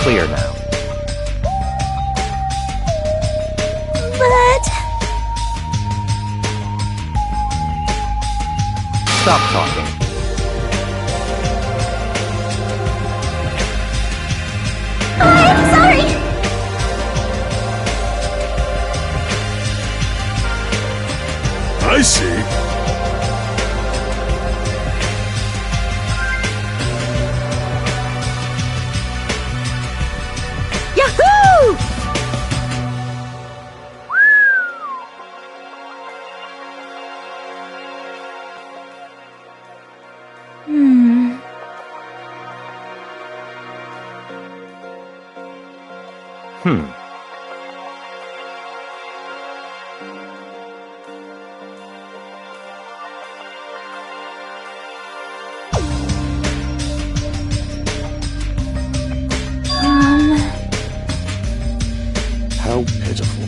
clear now. But... Stop talking. I'm sorry! I see. Yahoo! How pitiful.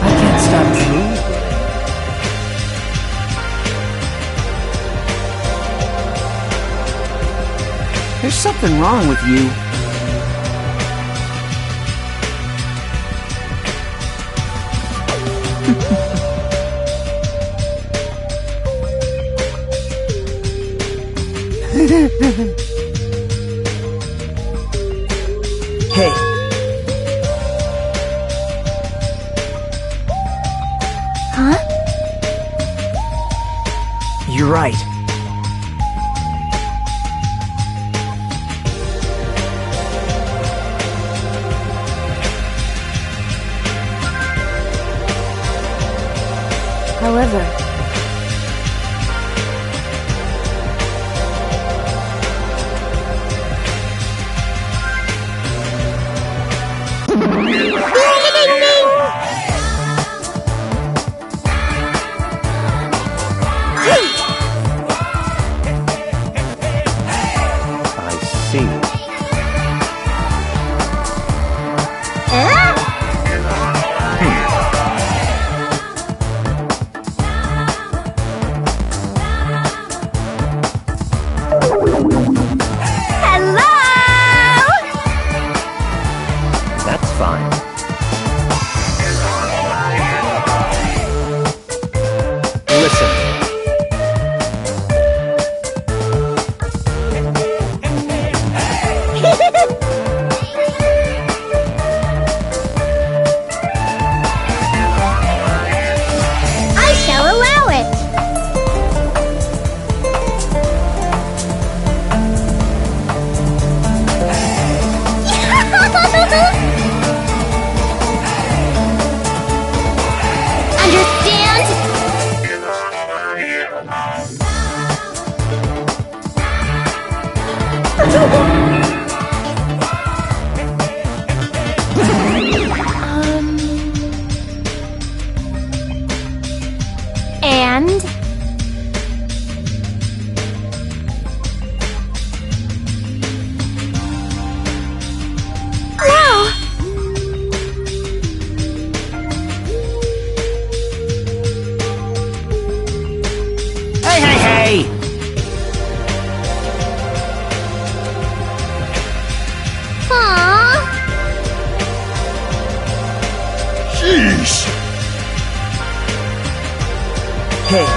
I can't stop drooling. There's something wrong with you. Hey. Huh? You're right. However... I see. Hello! That's fine. Listen. I shall allow it. And no. Hey, hey, hey! Aww. Sheesh. Hey.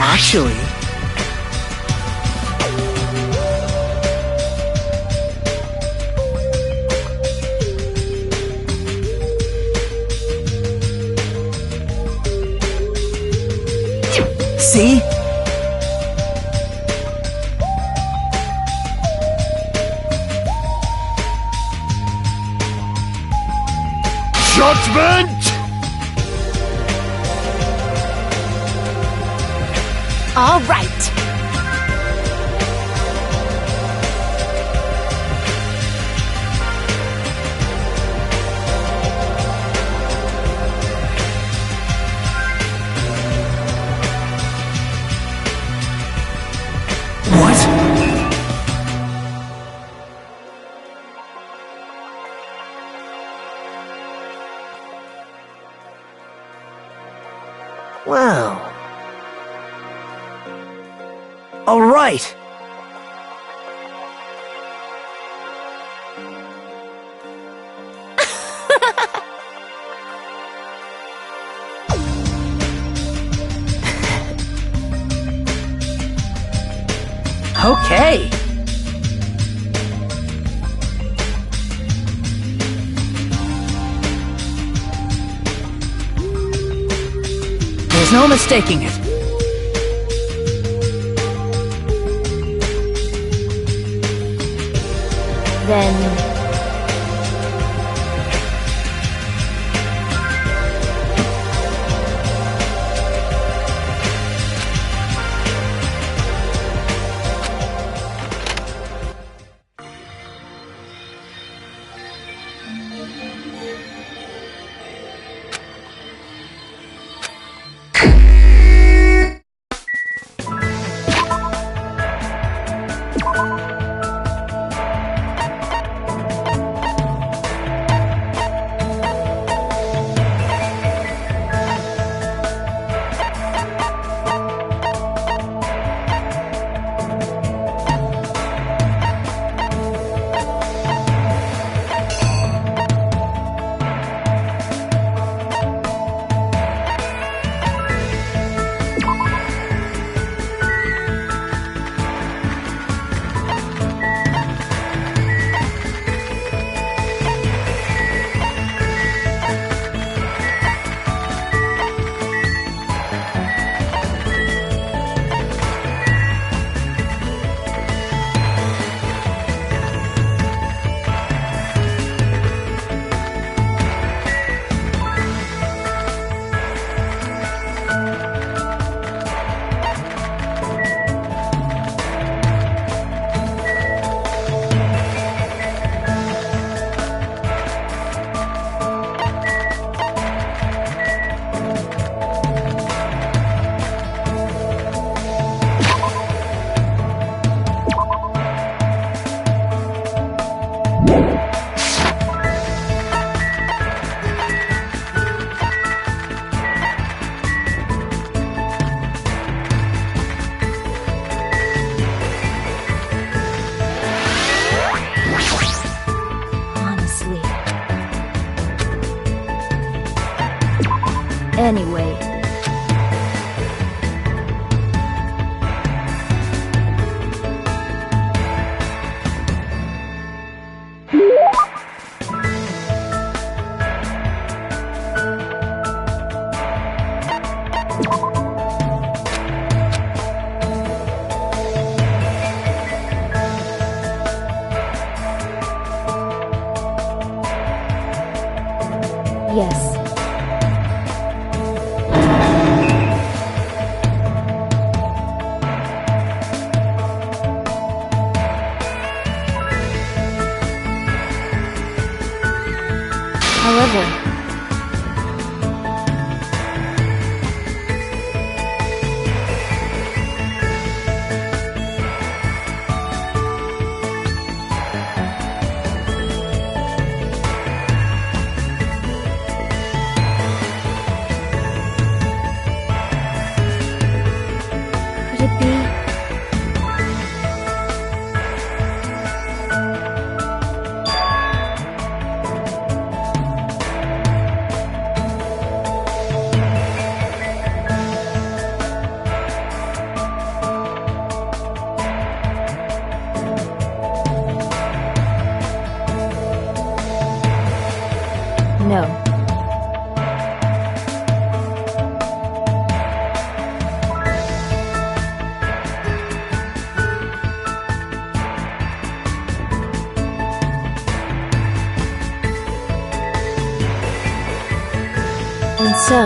Actually... See? Judgment! All right. All right. Okay. There's no mistaking it. Then... Anyway. Yes. However, could it be? No. And so,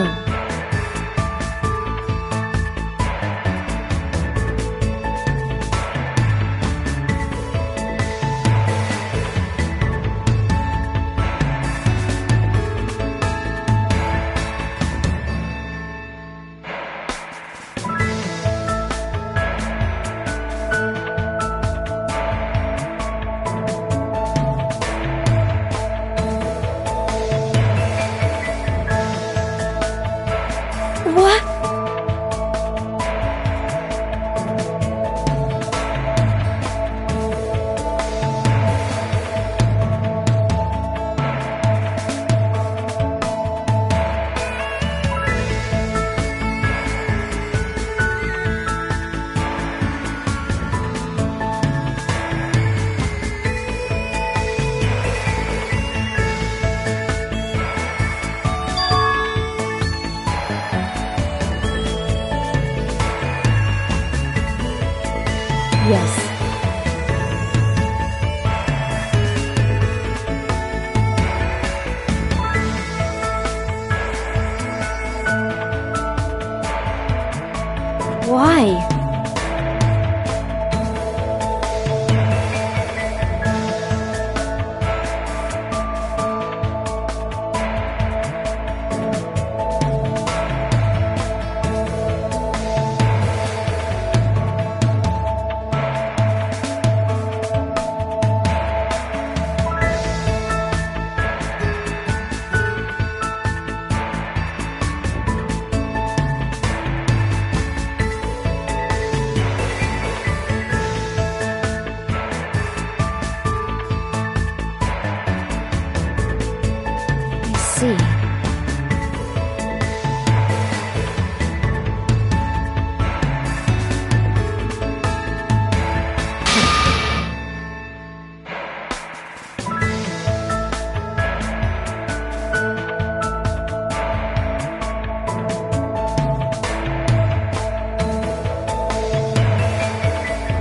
Yes. Why? I see.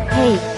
Hey.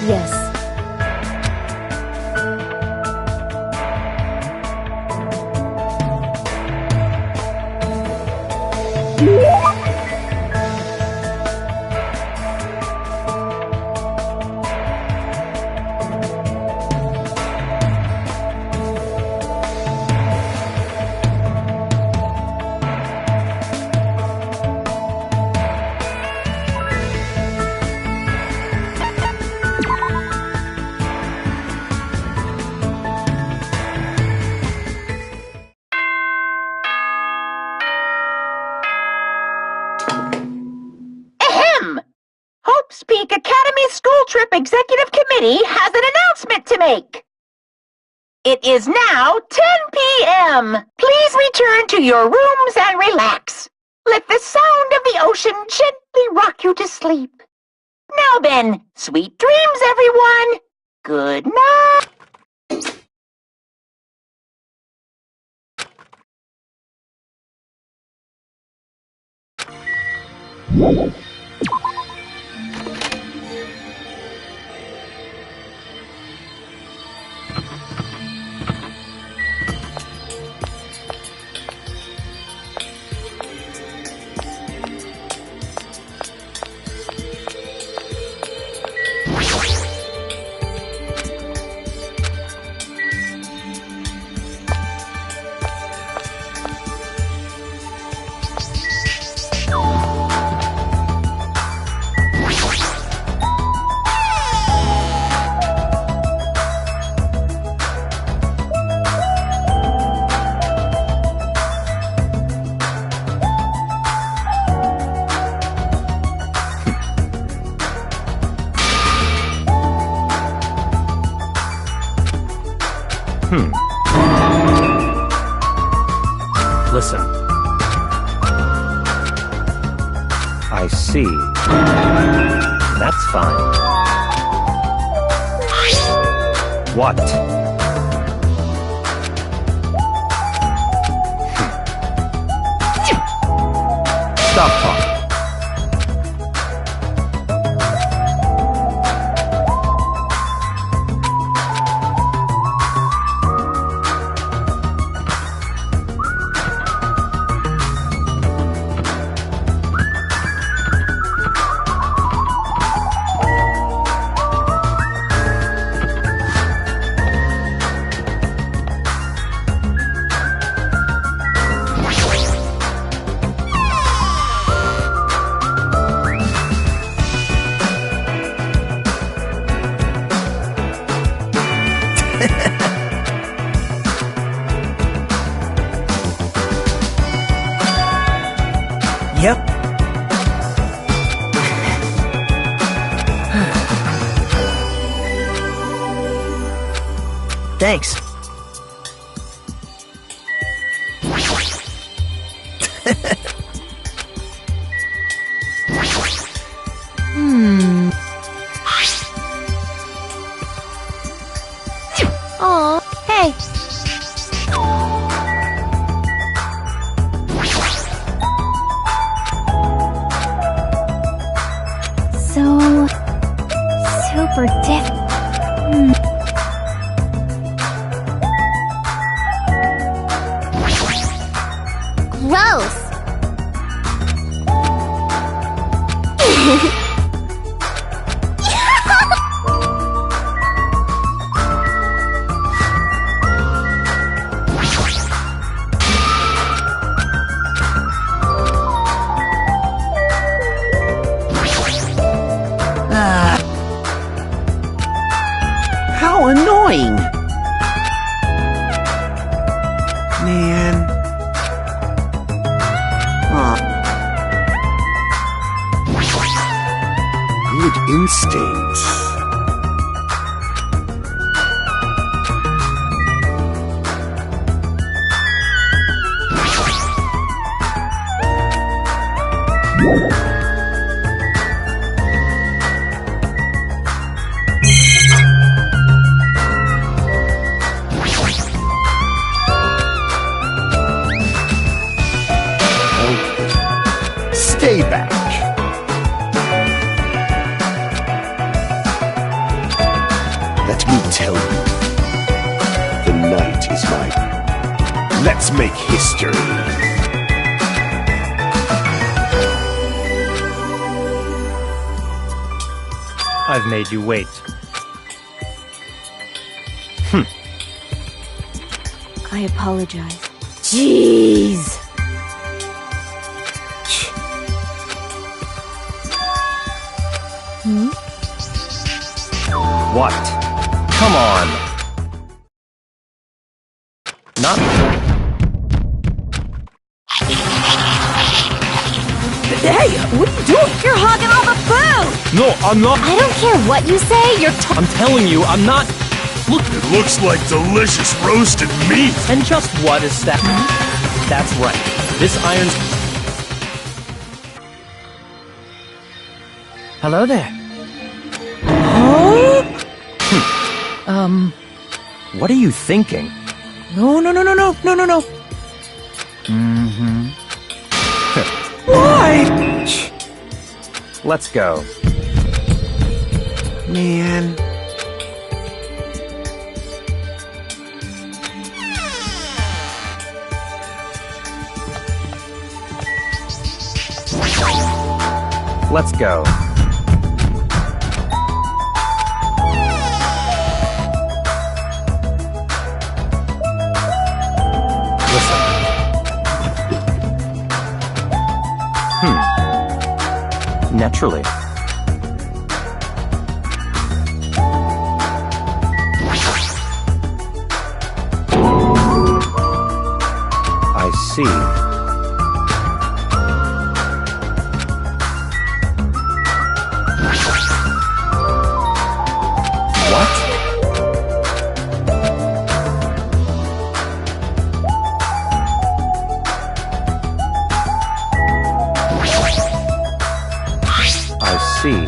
Yes. Ahem! Hope's Peak Academy School Trip Executive Committee has an announcement to make. It is now 10 p.m. Please return to your rooms and relax. Let the sound of the ocean gently rock you to sleep. Now then, sweet dreams, everyone. Good night. Listen. I see. That's fine. What? Stop talking. Yep. Thanks. Aw, hey. So super gross. How annoying! Man. Good instincts. Stay back. Let me tell you, the night is mine. Let's make history. I've made you wait. I apologize. Jeez. What? Come on. Not. Hey, what are you doing? You're hogging all the food! No, I'm not. I don't care what you say, you're I'm telling you, I'm not. Look. It looks like delicious roasted meat. And just what is that? That's right. This iron's. Hello there. What are you thinking? No. Why? Let's go. Man. Let's go. Listen. Naturally. I see. See.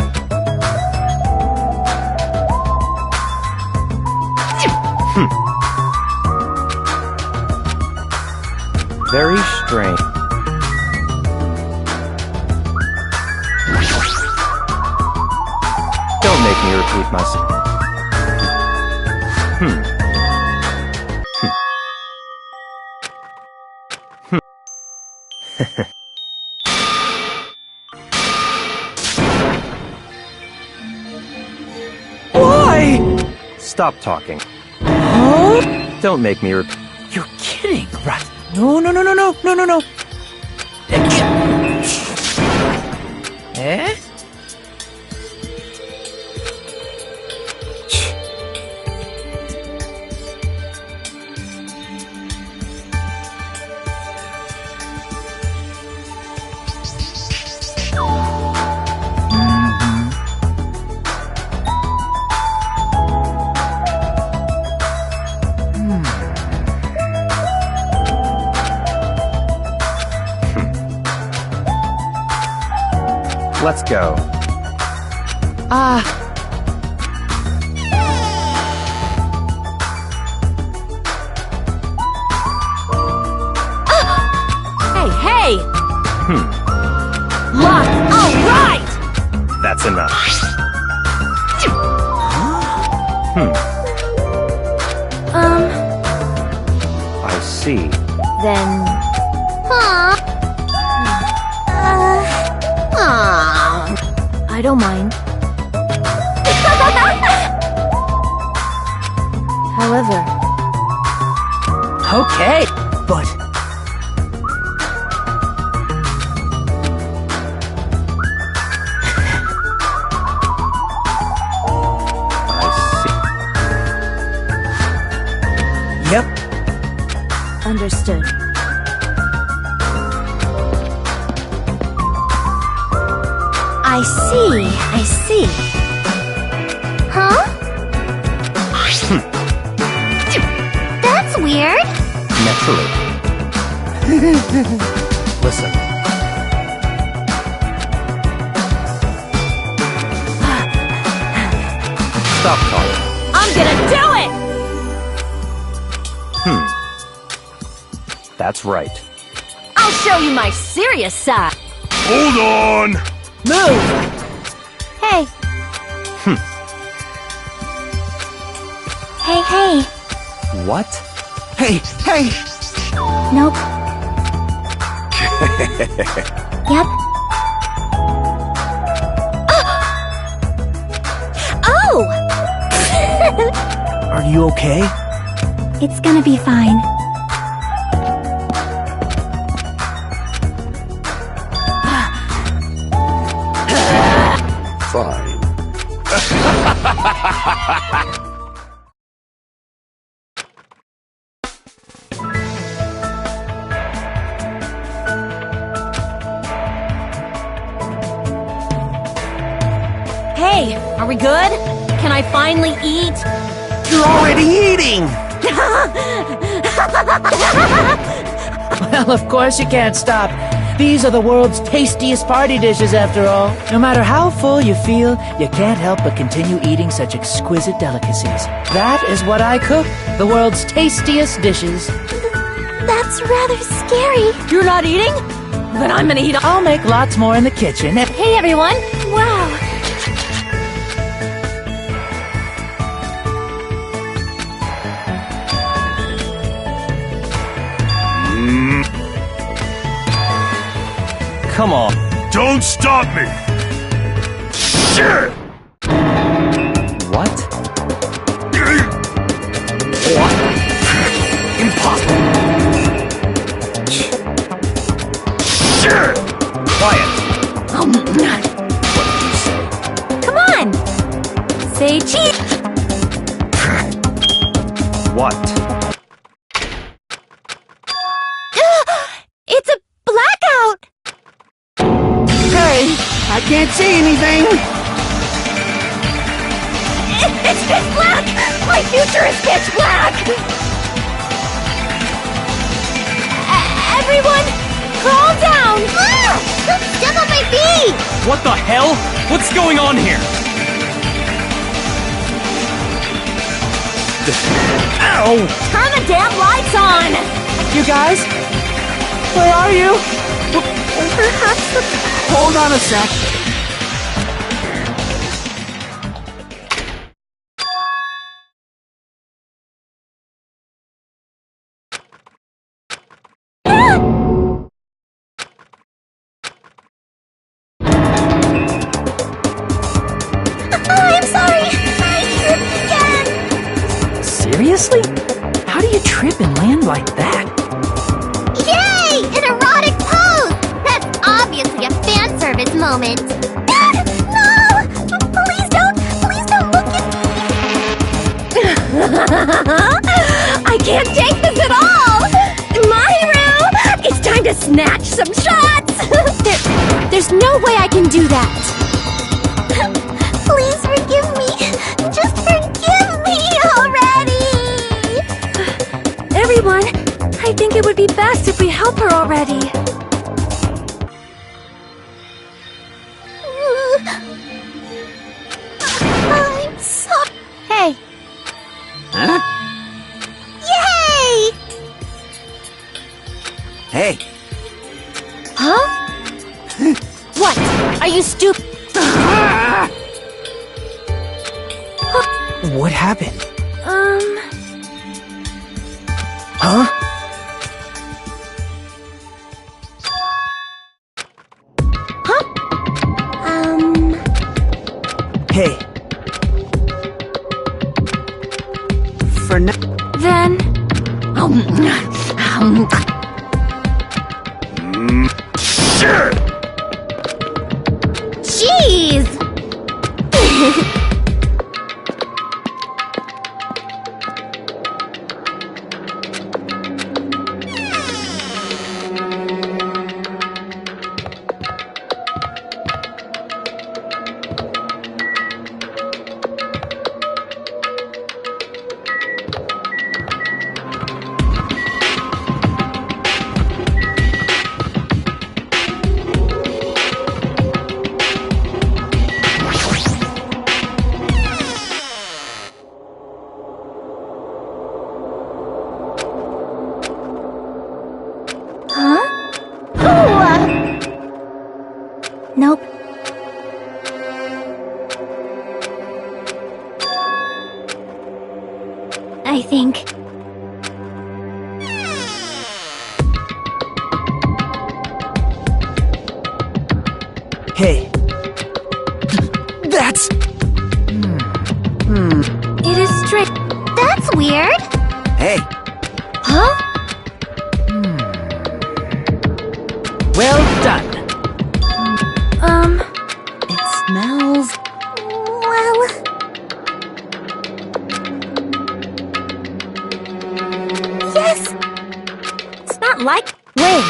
Very strange. Don't make me repeat myself. Stop talking. Huh? Don't make me repeat. You're kidding, right? No. Eh? Let's go. Hey! Lock! All right! That's enough. I see. Then... I don't mind. However... Okay, but... Yep. Understood. I see. Huh? That's weird. Naturally. Listen. Stop talking. I'm gonna do it! That's right. I'll show you my serious side. Hold on! Move! Hey. Hey. What? Hey! Nope. Yep. Oh! Are you okay? It's gonna be fine. Fine. Hey, are we good? Can I finally eat? You're already eating! Well, of course you can't stop. These are the world's tastiest party dishes, after all. No matter how full you feel, you can't help but continue eating such exquisite delicacies. That is what I cook, the world's tastiest dishes. That's rather scary. You're not eating? Then I'm gonna eat. I'll make lots more in the kitchen. Hey everyone, Wow. Come on. Don't stop me! Shit! What? What? Impossible! Shit! Quiet! What did you say? Come on! Say cheese! What? It's a blackout! Hey, I can't see anything. It's pitch black! My future is pitch black! Everyone, calm down! Ah! Don't step on my feet! What the hell? What's going on here? Ow! Turn the damn lights on! You guys? Where are you? Hold on a sec. I'm sorry! I tripped again! Seriously? How do you trip and land like that? Yay! An erotic pose! That's obviously a fan service moment. No! Please don't look at me! I can't take this at all! Mahiru! It's time to snatch some shots! There's no way I can do that! Please forgive me! Just forgive me already! Everyone, I think it would be best if we help her already. I'm sorry. Hey. Huh? Yay! Hey. Huh? What? Are you stupid? What happened? Huh? Hey. For now. Then... Shit! Jeez! Huh? Nope. I think... Hey. That's... It is straight. That's weird. Hey. Huh? Well done. It smells... Well... Yes! It's not like... Wait!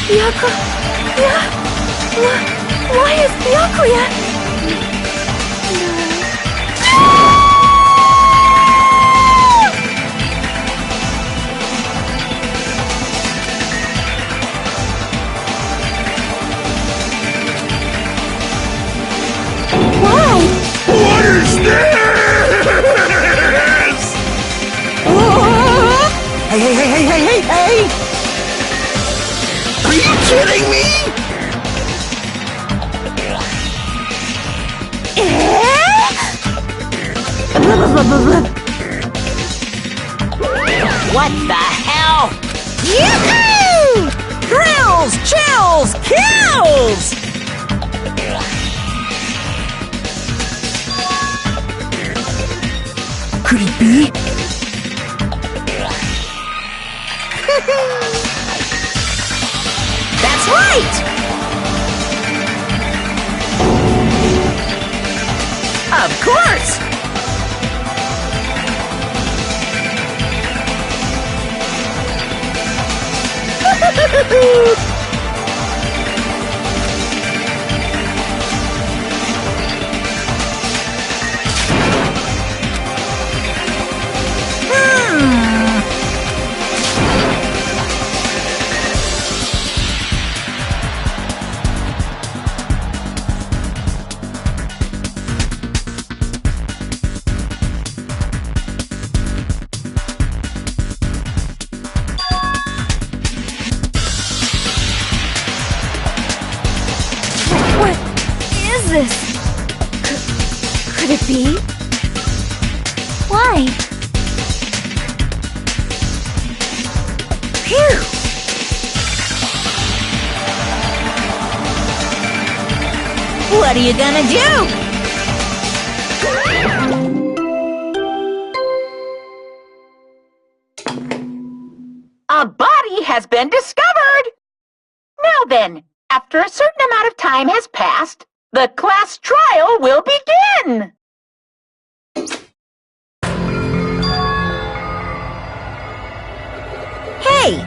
Why is Byakuya? What is this? Hey! Are you kidding me? What the hell? Yahoo! Thrills, chills, kills! Could it be? That's right! Of course! What is this? Could it be? Why? Phew! What are you gonna do? A body has been discovered! Now then, after a certain amount of time has passed, the class trial will begin! Hey,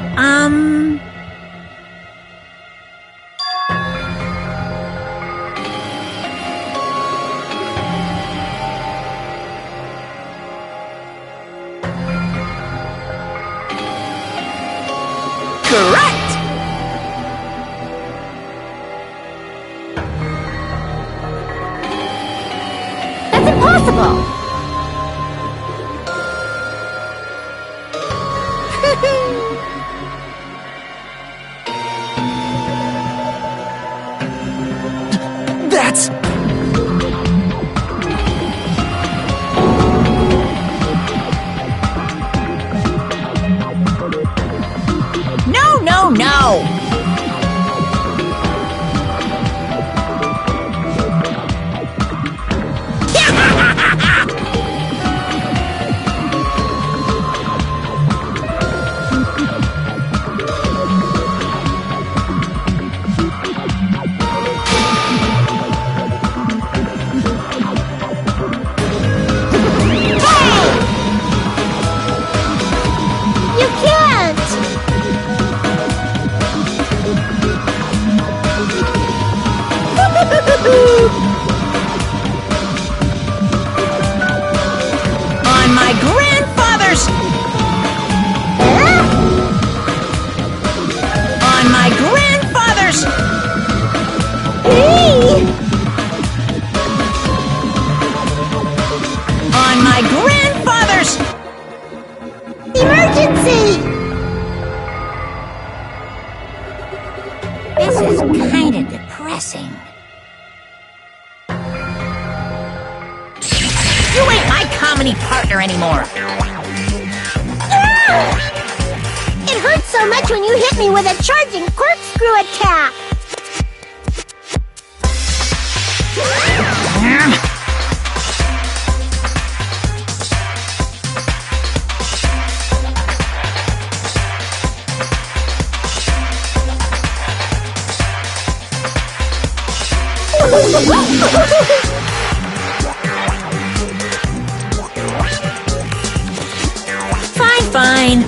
Correct! That's impossible! That's... No! You can't! On my grandfather's... On my grandfather's... On my grandfather's... Emergency! This is kinda depressing. You ain't my comedy partner anymore. It hurts so much when you hit me with a charging corkscrew attack! Fine.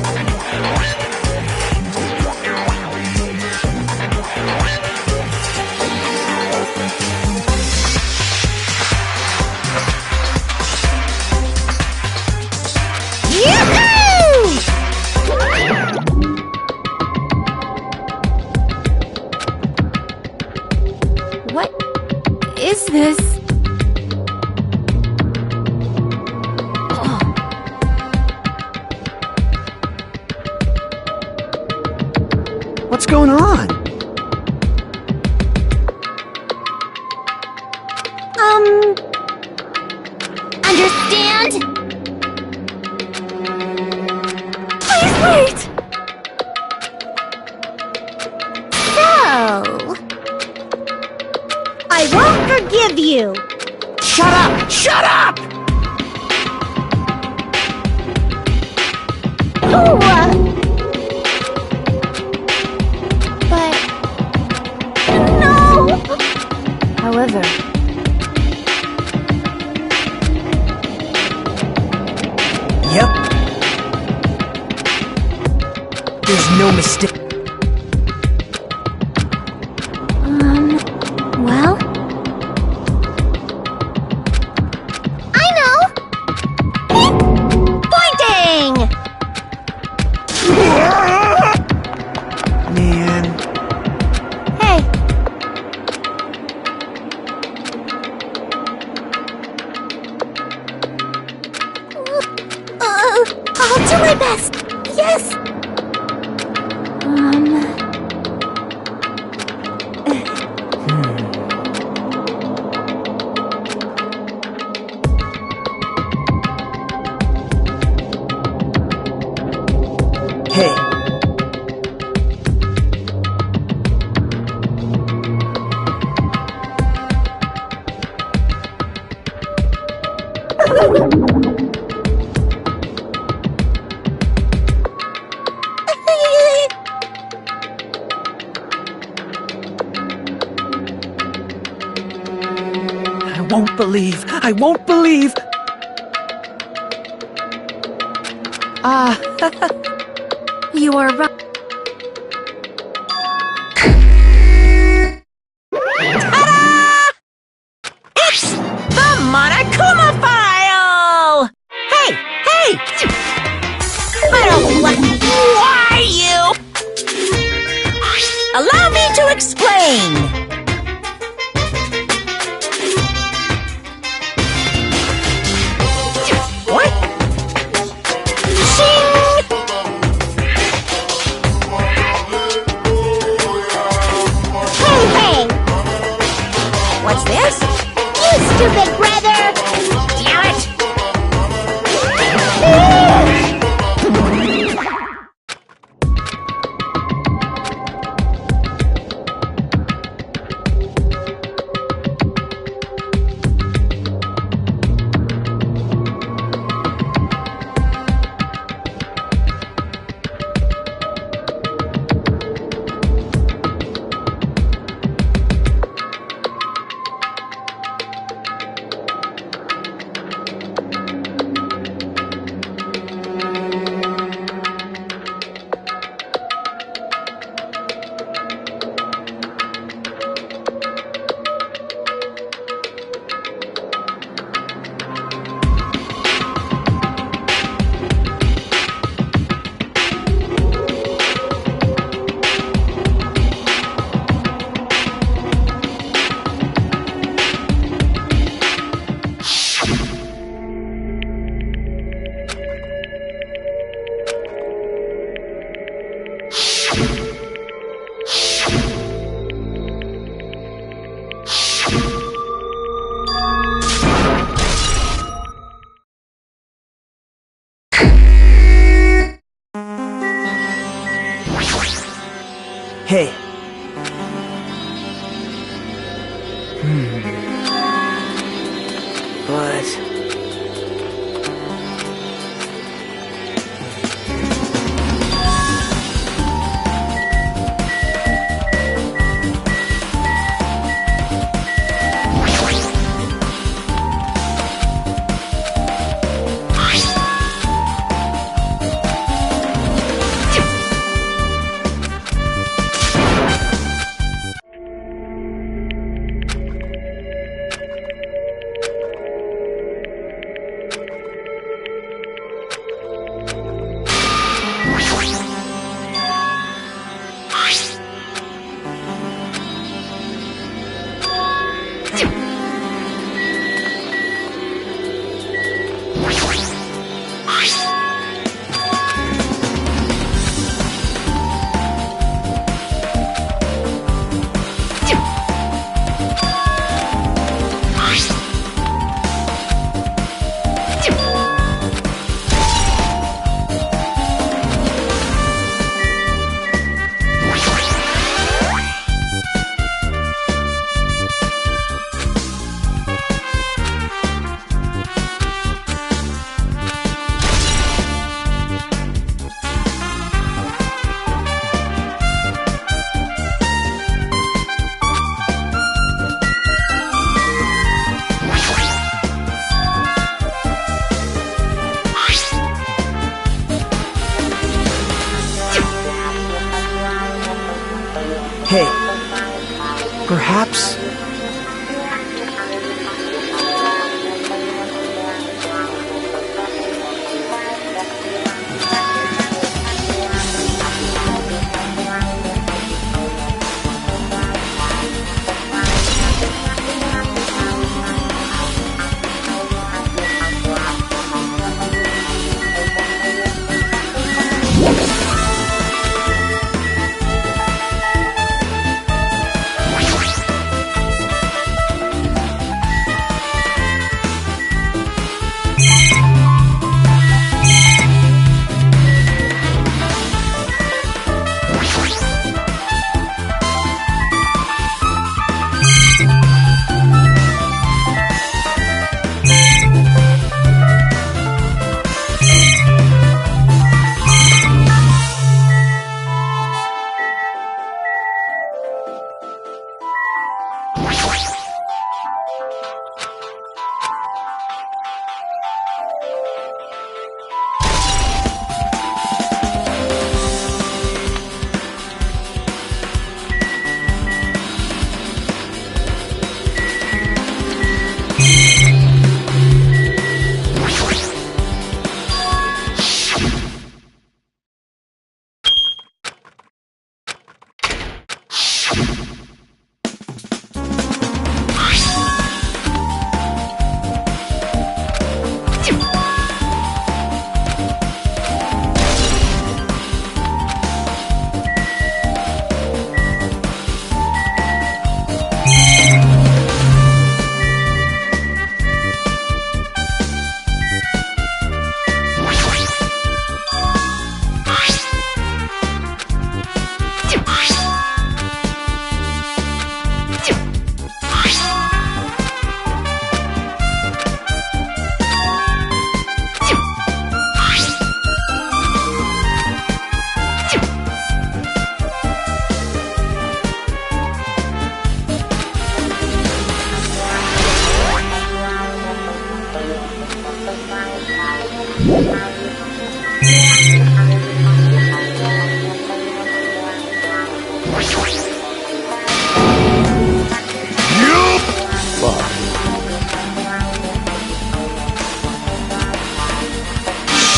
this? What's going on? Understand? Please wait! So... I won't forgive you! Shut up! Shut up! But... No! However, Yep. There's no mistake. Well... I know! Pointing! Man. Hey. I'll do my best. Yes. Hey. I won't believe. You are right. It's the Monokuma file! Hey! I don't like... Why, you? Allow me to explain! What? Shing! Hey! What's this? You stupid brother! Damn it! Hey. But... Hey, perhaps...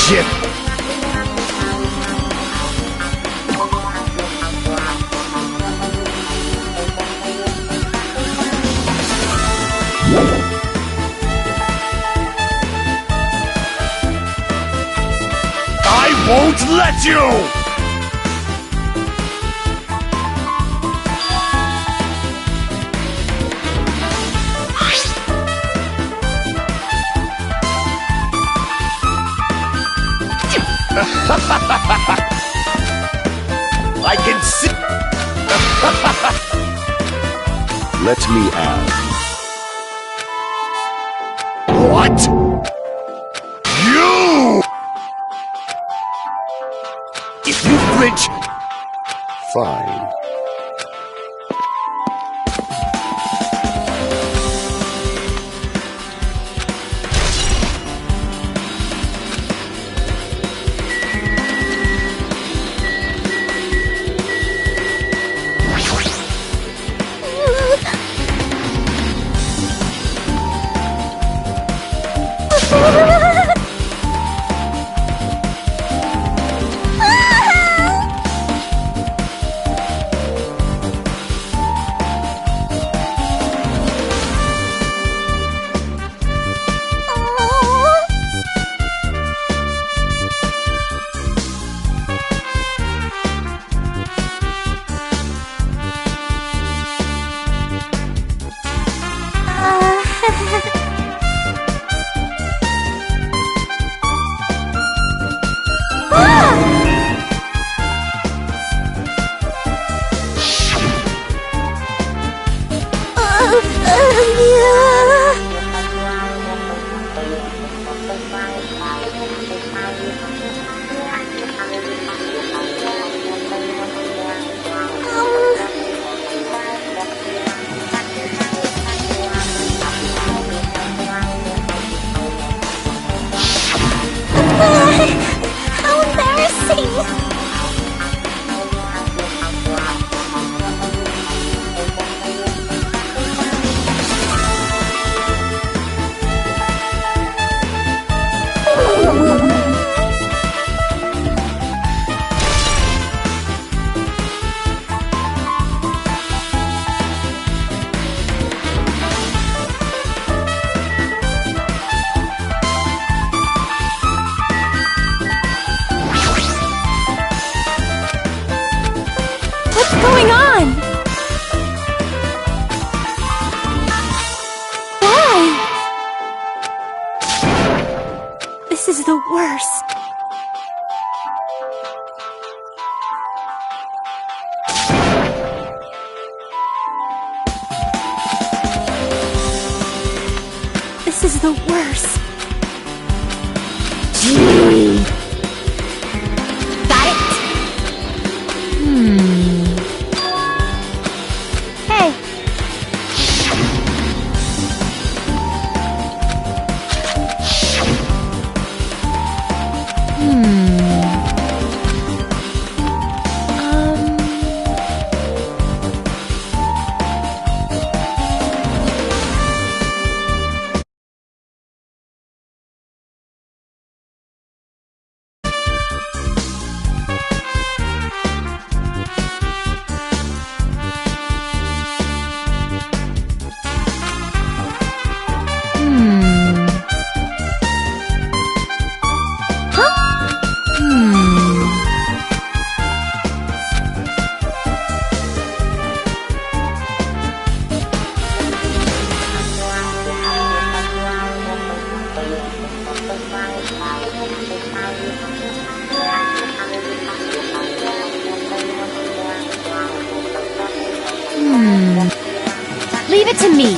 Shit! I won't let you! I can see. Let me ask. What? You! If you flinch... Fine. going on? Why? This is the worst. This is the worst. Gee. Got it? Hey. Leave it to me.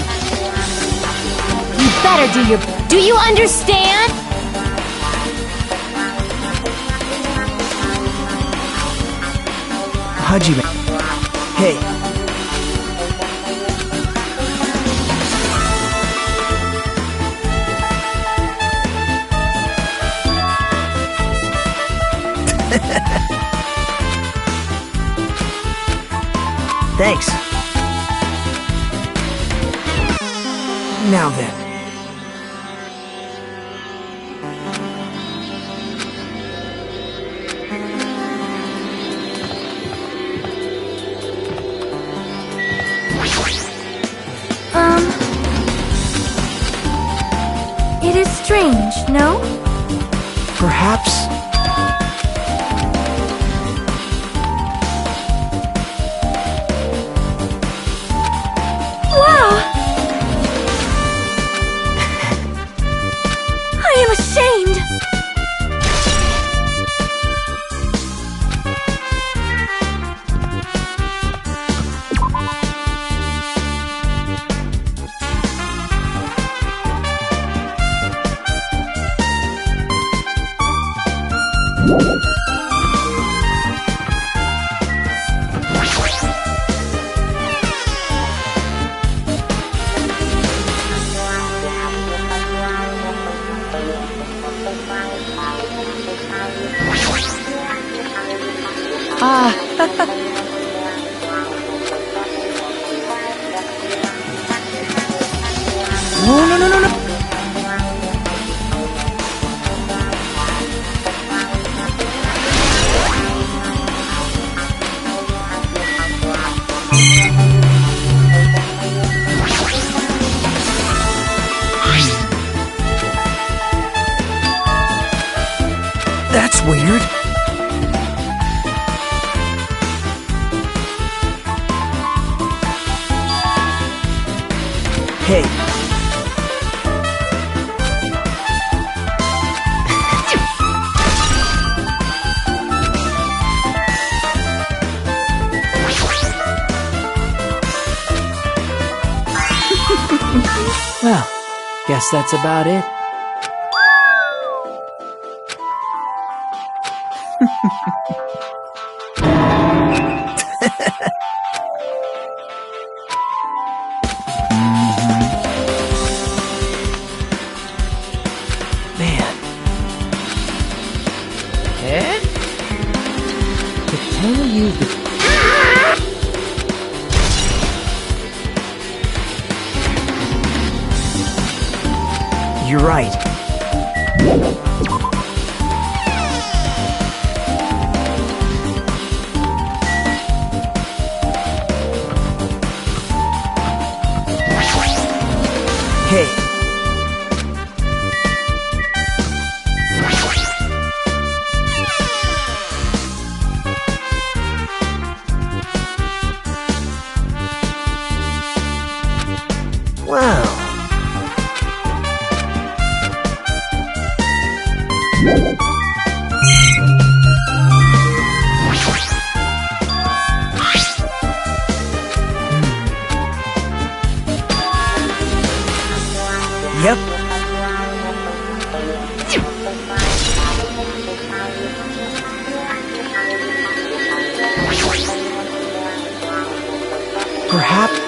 You better do your... Do you understand? Hajime. Hey. Thanks. Now then. It is strange, no? Perhaps. Wow! I am ashamed! No. That's weird. Hey. Well, guess that's about it. Man. Eh? To tell you the... You're right. Hey. Yep. Perhaps...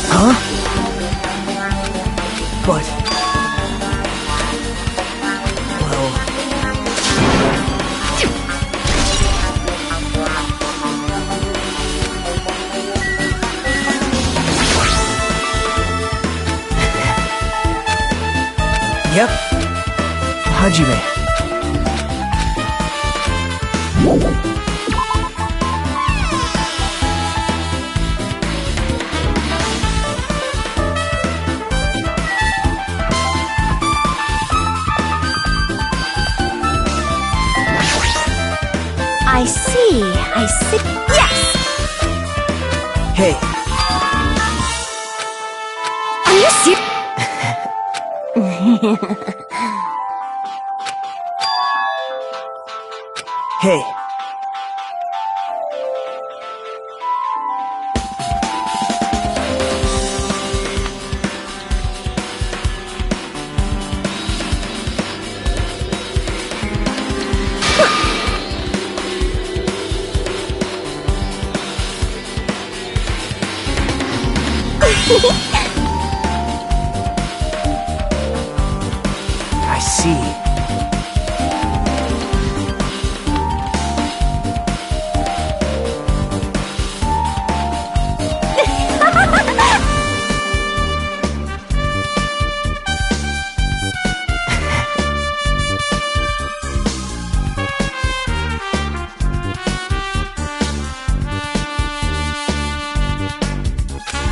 Huh? But... Well... Yep. Hajime. I see. Yes! Hey, Are you serious? hey. I see.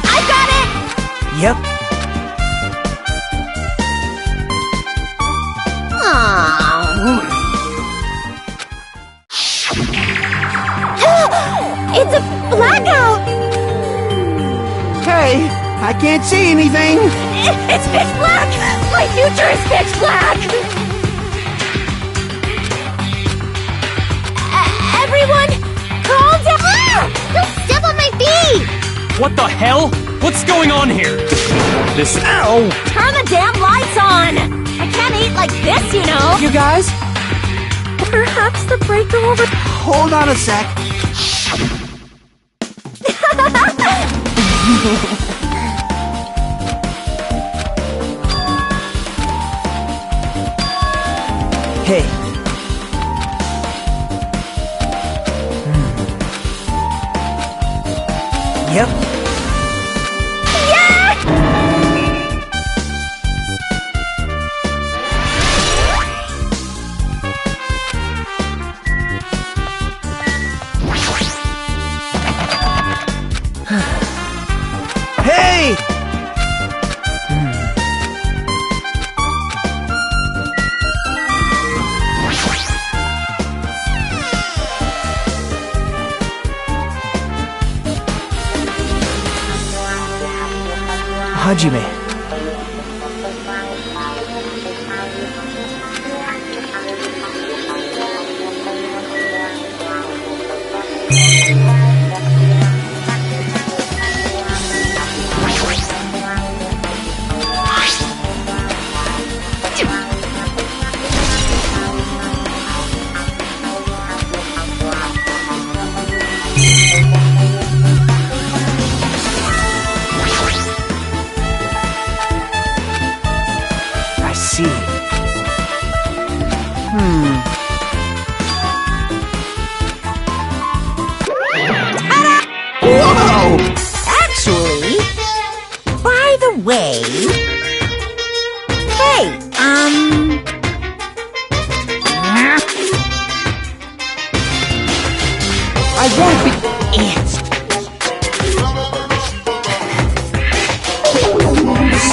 I got it! Yep. It's a blackout! Hey, I can't see anything. It's pitch black! My future is pitch black! Everyone, calm down! Ah! Don't step on my feet! What the hell? What's going on here? This... Ow! Turn the damn lights on! I can't eat like this, you know! You guys, Perhaps the breaker over... hold on a sec. Hey. Yep. Hey! Hajime. I see. Whoa! Actually, by the way... Hey, I won't be...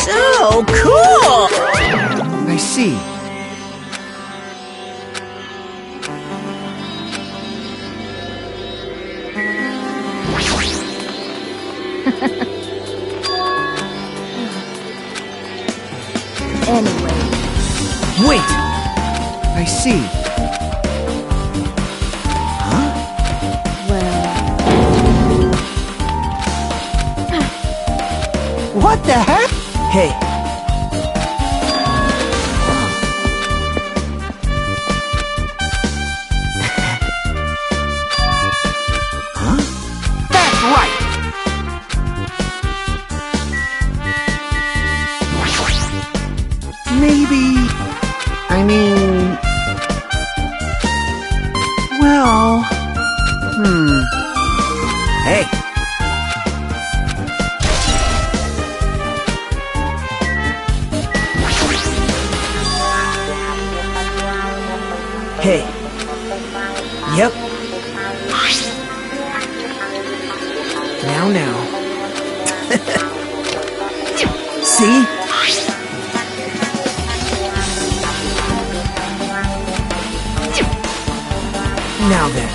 So cool! I see. Anyway, Wait! I see. well... What? What the heck? Hey. Huh? That's right! Maybe... I mean... Well... Hey! Hey. Yep. Now. See? Now then.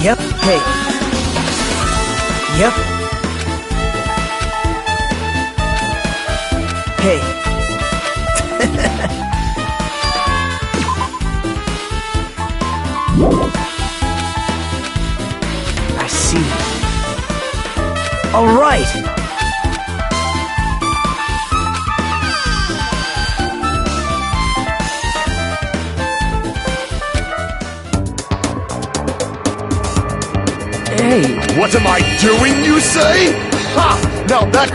Yep. Hey. Yep. Hey. I see. All right. Hey. What am I doing, you say? Ha! Now that...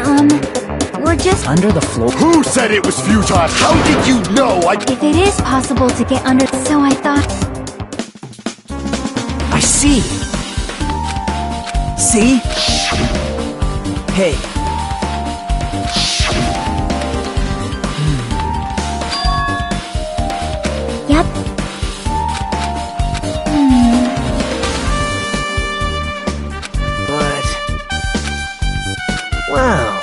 We're just... Under the floor? Who said it was futile? How did you know If it is possible to get under, so I thought... I see. See? Hey. Yep. But... Well...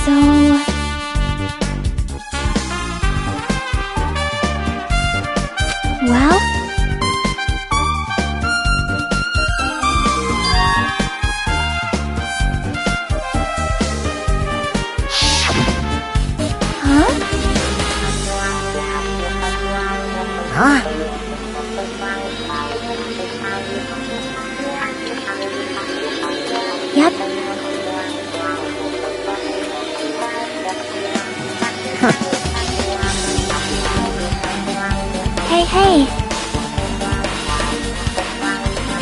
So... Well? Huh? Huh? Yep. Hey.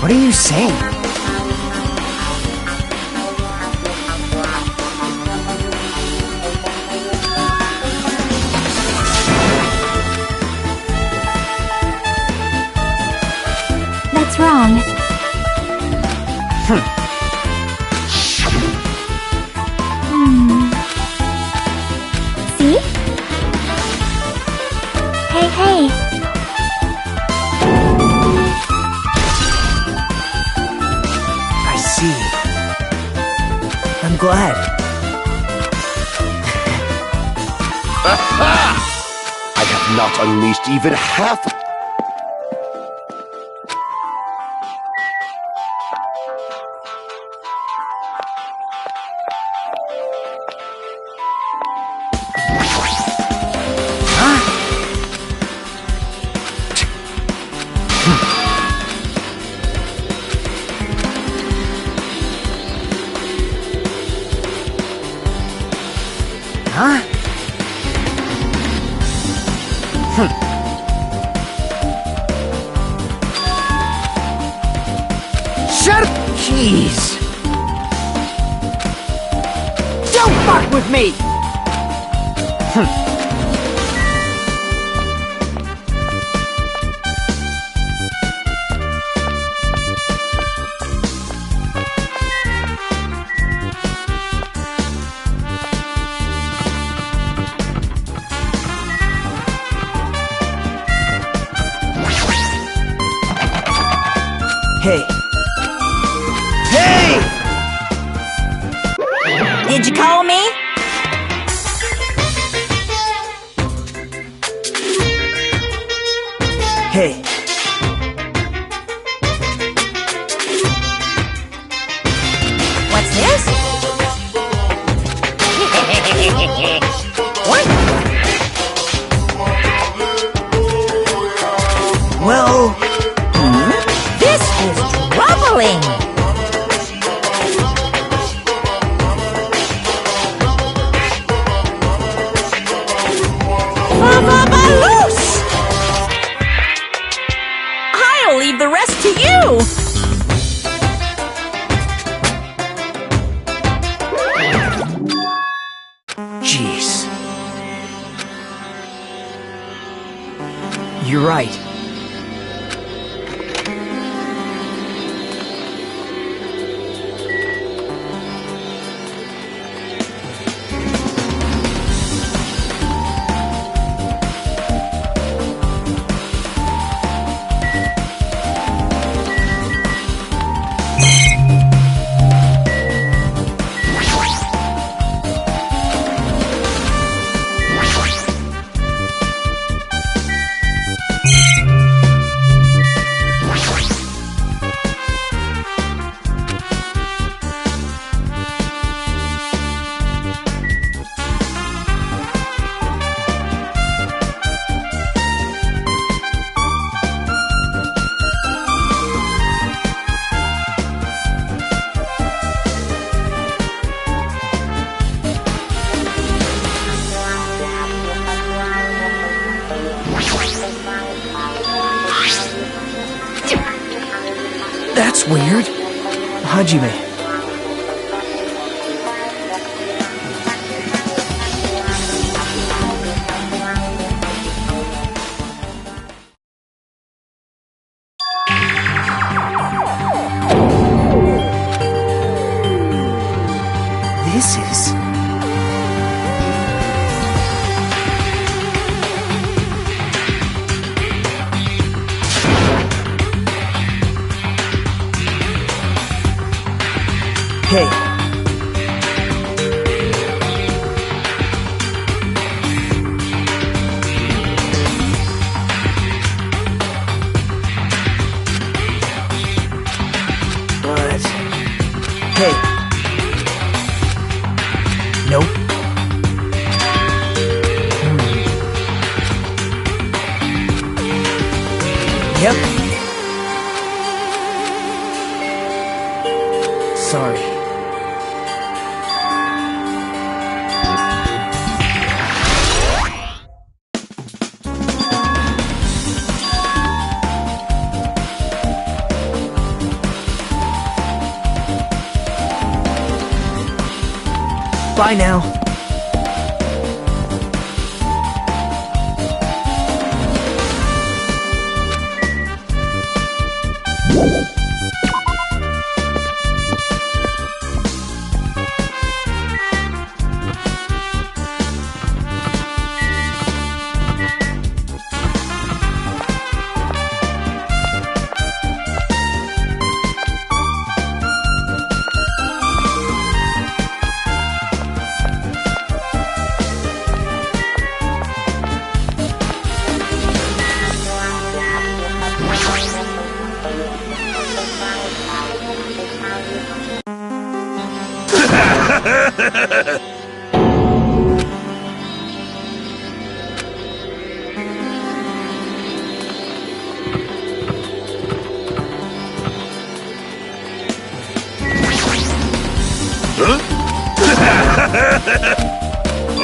What are you saying? That's wrong. See? Hey. I see. I'm glad. I have not unleashed even half... Huh? Shut up! Jeez! Don't fuck with me! Hey. Hey! Did you call me? Hey. What's this? falling! Loose! I'll leave the rest to you! Jeez. You're right. That's weird. Hajime. This is... Hey. But... Hey. Nope. Yep. Sorry. Bye now.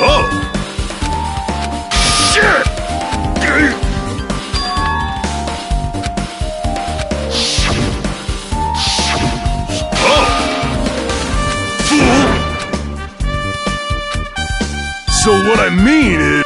Oh! Shit! Oh! Fool! So what I mean is...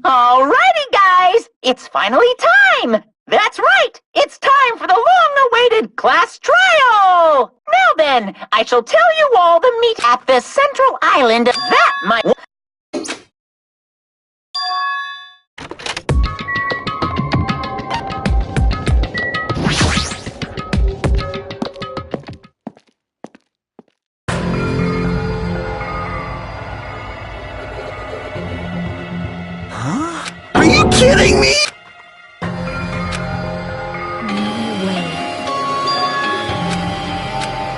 Alrighty, guys! It's finally time! That's right! It's time for the long-awaited class trial! Now then, I shall tell you all the meet at the central island. That might... Are you kidding me?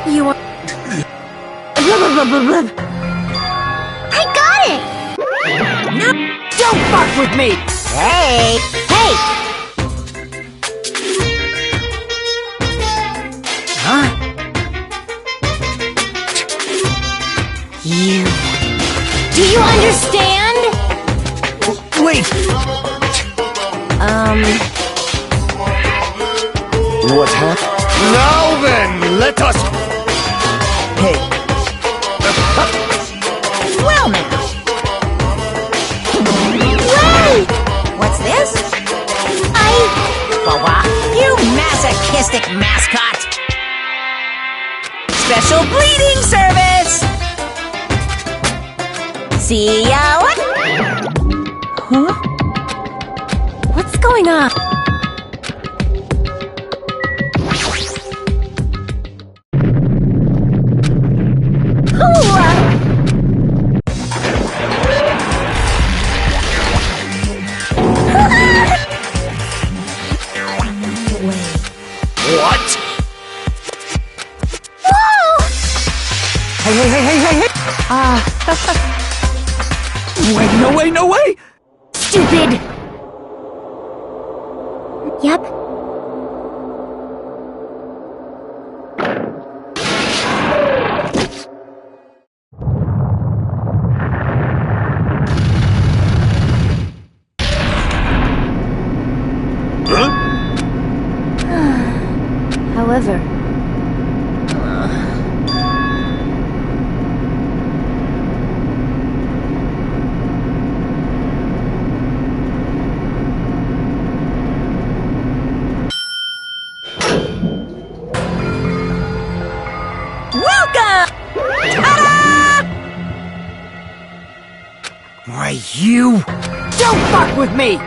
You are... I got it! No! Don't fuck with me! Hey! Hey! Huh? You... Do you understand? Wait! What happened? Now then, let us... Hey, Well now. Wait! What's this? You masochistic mascot! Special bleeding service! See ya! Huh? What's going on? What? hey! Wait, no way! Stupid! Yep. However... Welcome! Ta-da! Why, you... Don't fuck with me!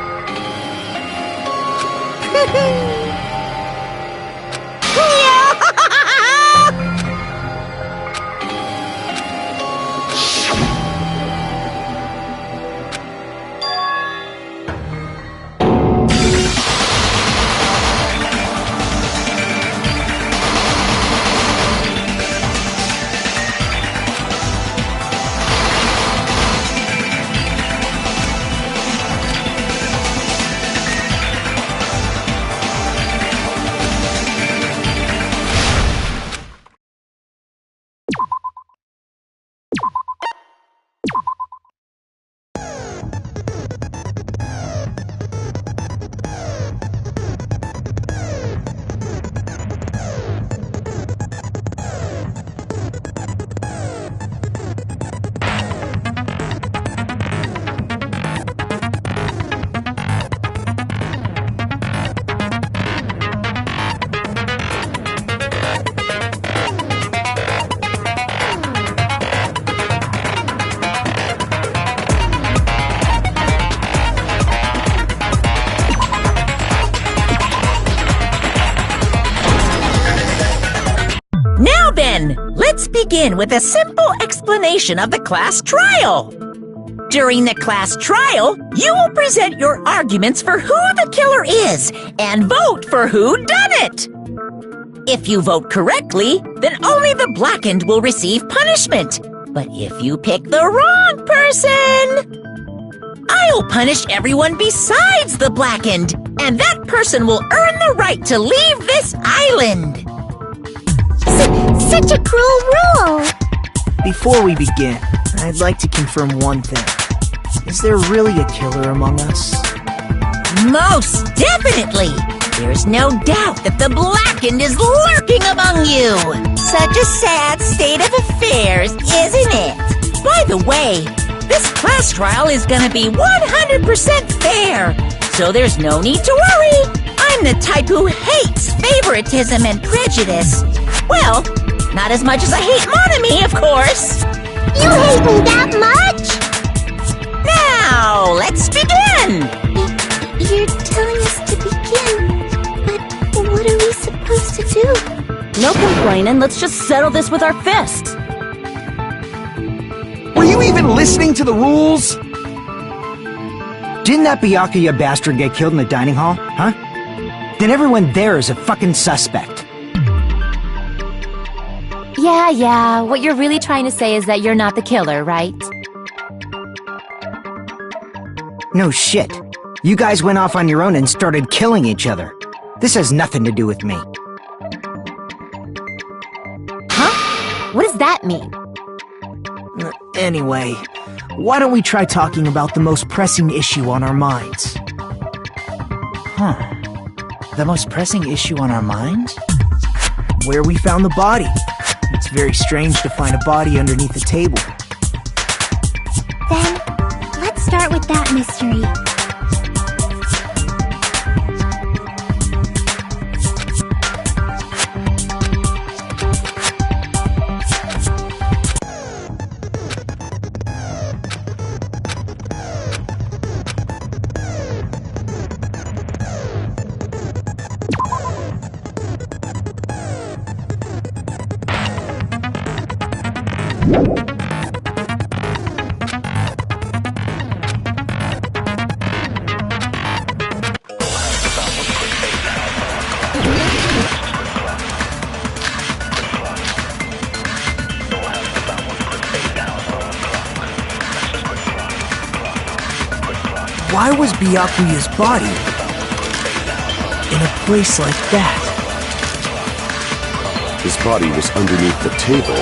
Let's begin with a simple explanation of the class trial. During the class trial, you will present your arguments for who the killer is and vote for who done it. If you vote correctly, then only the blackened will receive punishment. But if you pick the wrong person, I'll punish everyone besides the blackened, and that person will earn the right to leave this island. Such a cruel rule! Before we begin, I'd like to confirm one thing. Is there really a killer among us? Most definitely! There's no doubt that the blackened is lurking among you! Such a sad state of affairs, isn't it? By the way, this class trial is gonna be 100% fair, so there's no need to worry. I'm the type who hates favoritism and prejudice. Well, not as much as I hate monogamy, of course. You hate me that much? Now, let's begin. You're telling us to begin, but what are we supposed to do? No complaining, let's just settle this with our fists. Were you even listening to the rules? Didn't that Byakuya bastard get killed in the dining hall, huh? Then everyone there is a fucking suspect. Yeah, what you're really trying to say is that you're not the killer, right? No shit. You guys went off on your own and started killing each other. This has nothing to do with me. Huh? What does that mean? Anyway, why don't we try talking about the most pressing issue on our minds? Huh. The most pressing issue on our minds? Where we found the body. It's very strange to find a body underneath the table. Then, let's start with that mystery. Why was Byakuya's body in a place like that? His body was underneath the table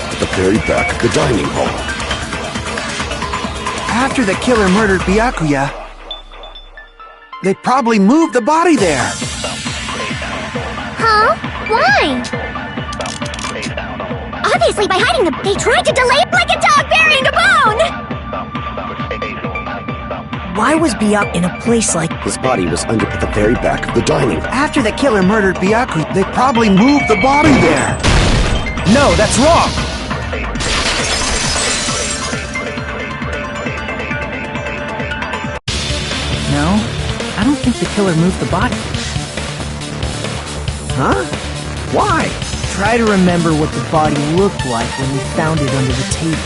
at the very back of the dining hall. After the killer murdered Byakuya, they probably moved the body there. Huh? Why? Obviously, by hiding them, they tried to delay it like a dog burying a bone! Why was Byakuya in a place like... His body was under at the very back of the dining hall. After the killer murdered Byakuya, they probably moved the body there. No, that's wrong. No, I don't think the killer moved the body. Huh? Why? Try to remember what the body looked like when we found it under the table.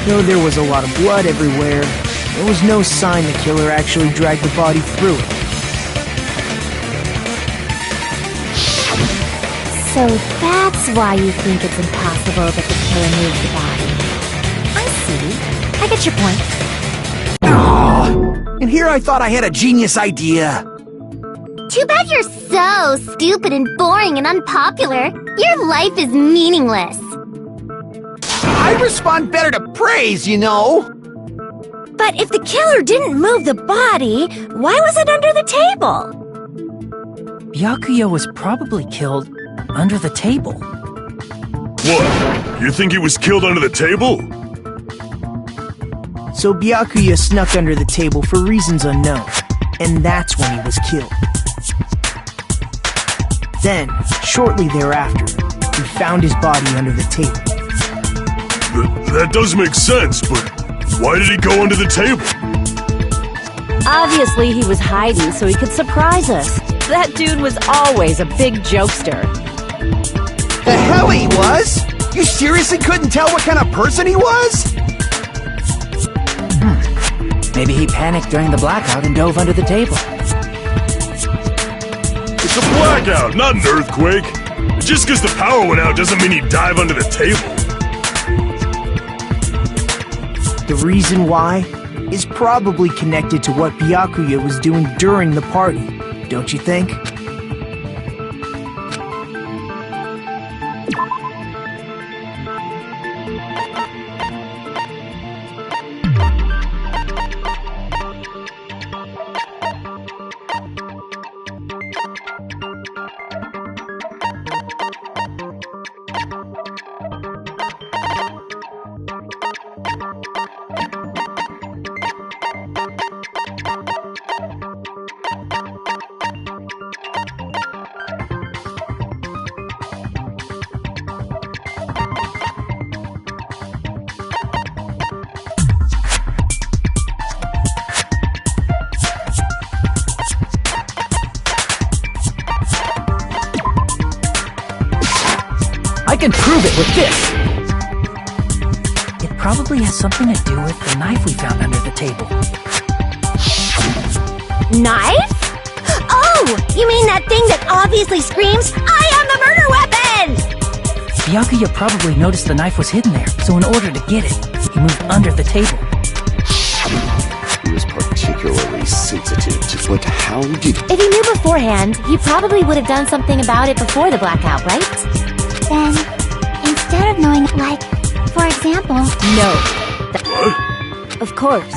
Though there was a lot of blood everywhere, there was no sign the killer actually dragged the body through it. So that's why you think it's impossible that the killer moved the body. I see. I get your point. Oh, and here I thought I had a genius idea. Too bad you're so stupid and boring and unpopular. Your life is meaningless. I respond better to praise, you know. But if the killer didn't move the body, why was it under the table? Byakuya was probably killed under the table. What? You think he was killed under the table? So Byakuya snuck under the table for reasons unknown, and that's when he was killed. Then, shortly thereafter, we found his body under the table. That does make sense, but why did he go under the table? Obviously he was hiding so he could surprise us. That dude was always a big jokester. The hell he was? You seriously couldn't tell what kind of person he was? Maybe he panicked during the blackout and dove under the table. It's a blackout, not an earthquake. Just because the power went out doesn't mean he'd dive under the table. The reason why is probably connected to what Byakuya was doing during the party, don't you think? I can prove it with this! It probably has something to do with the knife we found under the table. Knife? Oh, you mean that thing that obviously screams, I am the murder weapon! Byakuya probably noticed the knife was hidden there, so in order to get it, he moved under the table. He was particularly sensitive to... But how did... If he knew beforehand, he probably would have done something about it before the blackout, right? Then, instead of knowing, like, for example... No. Of course.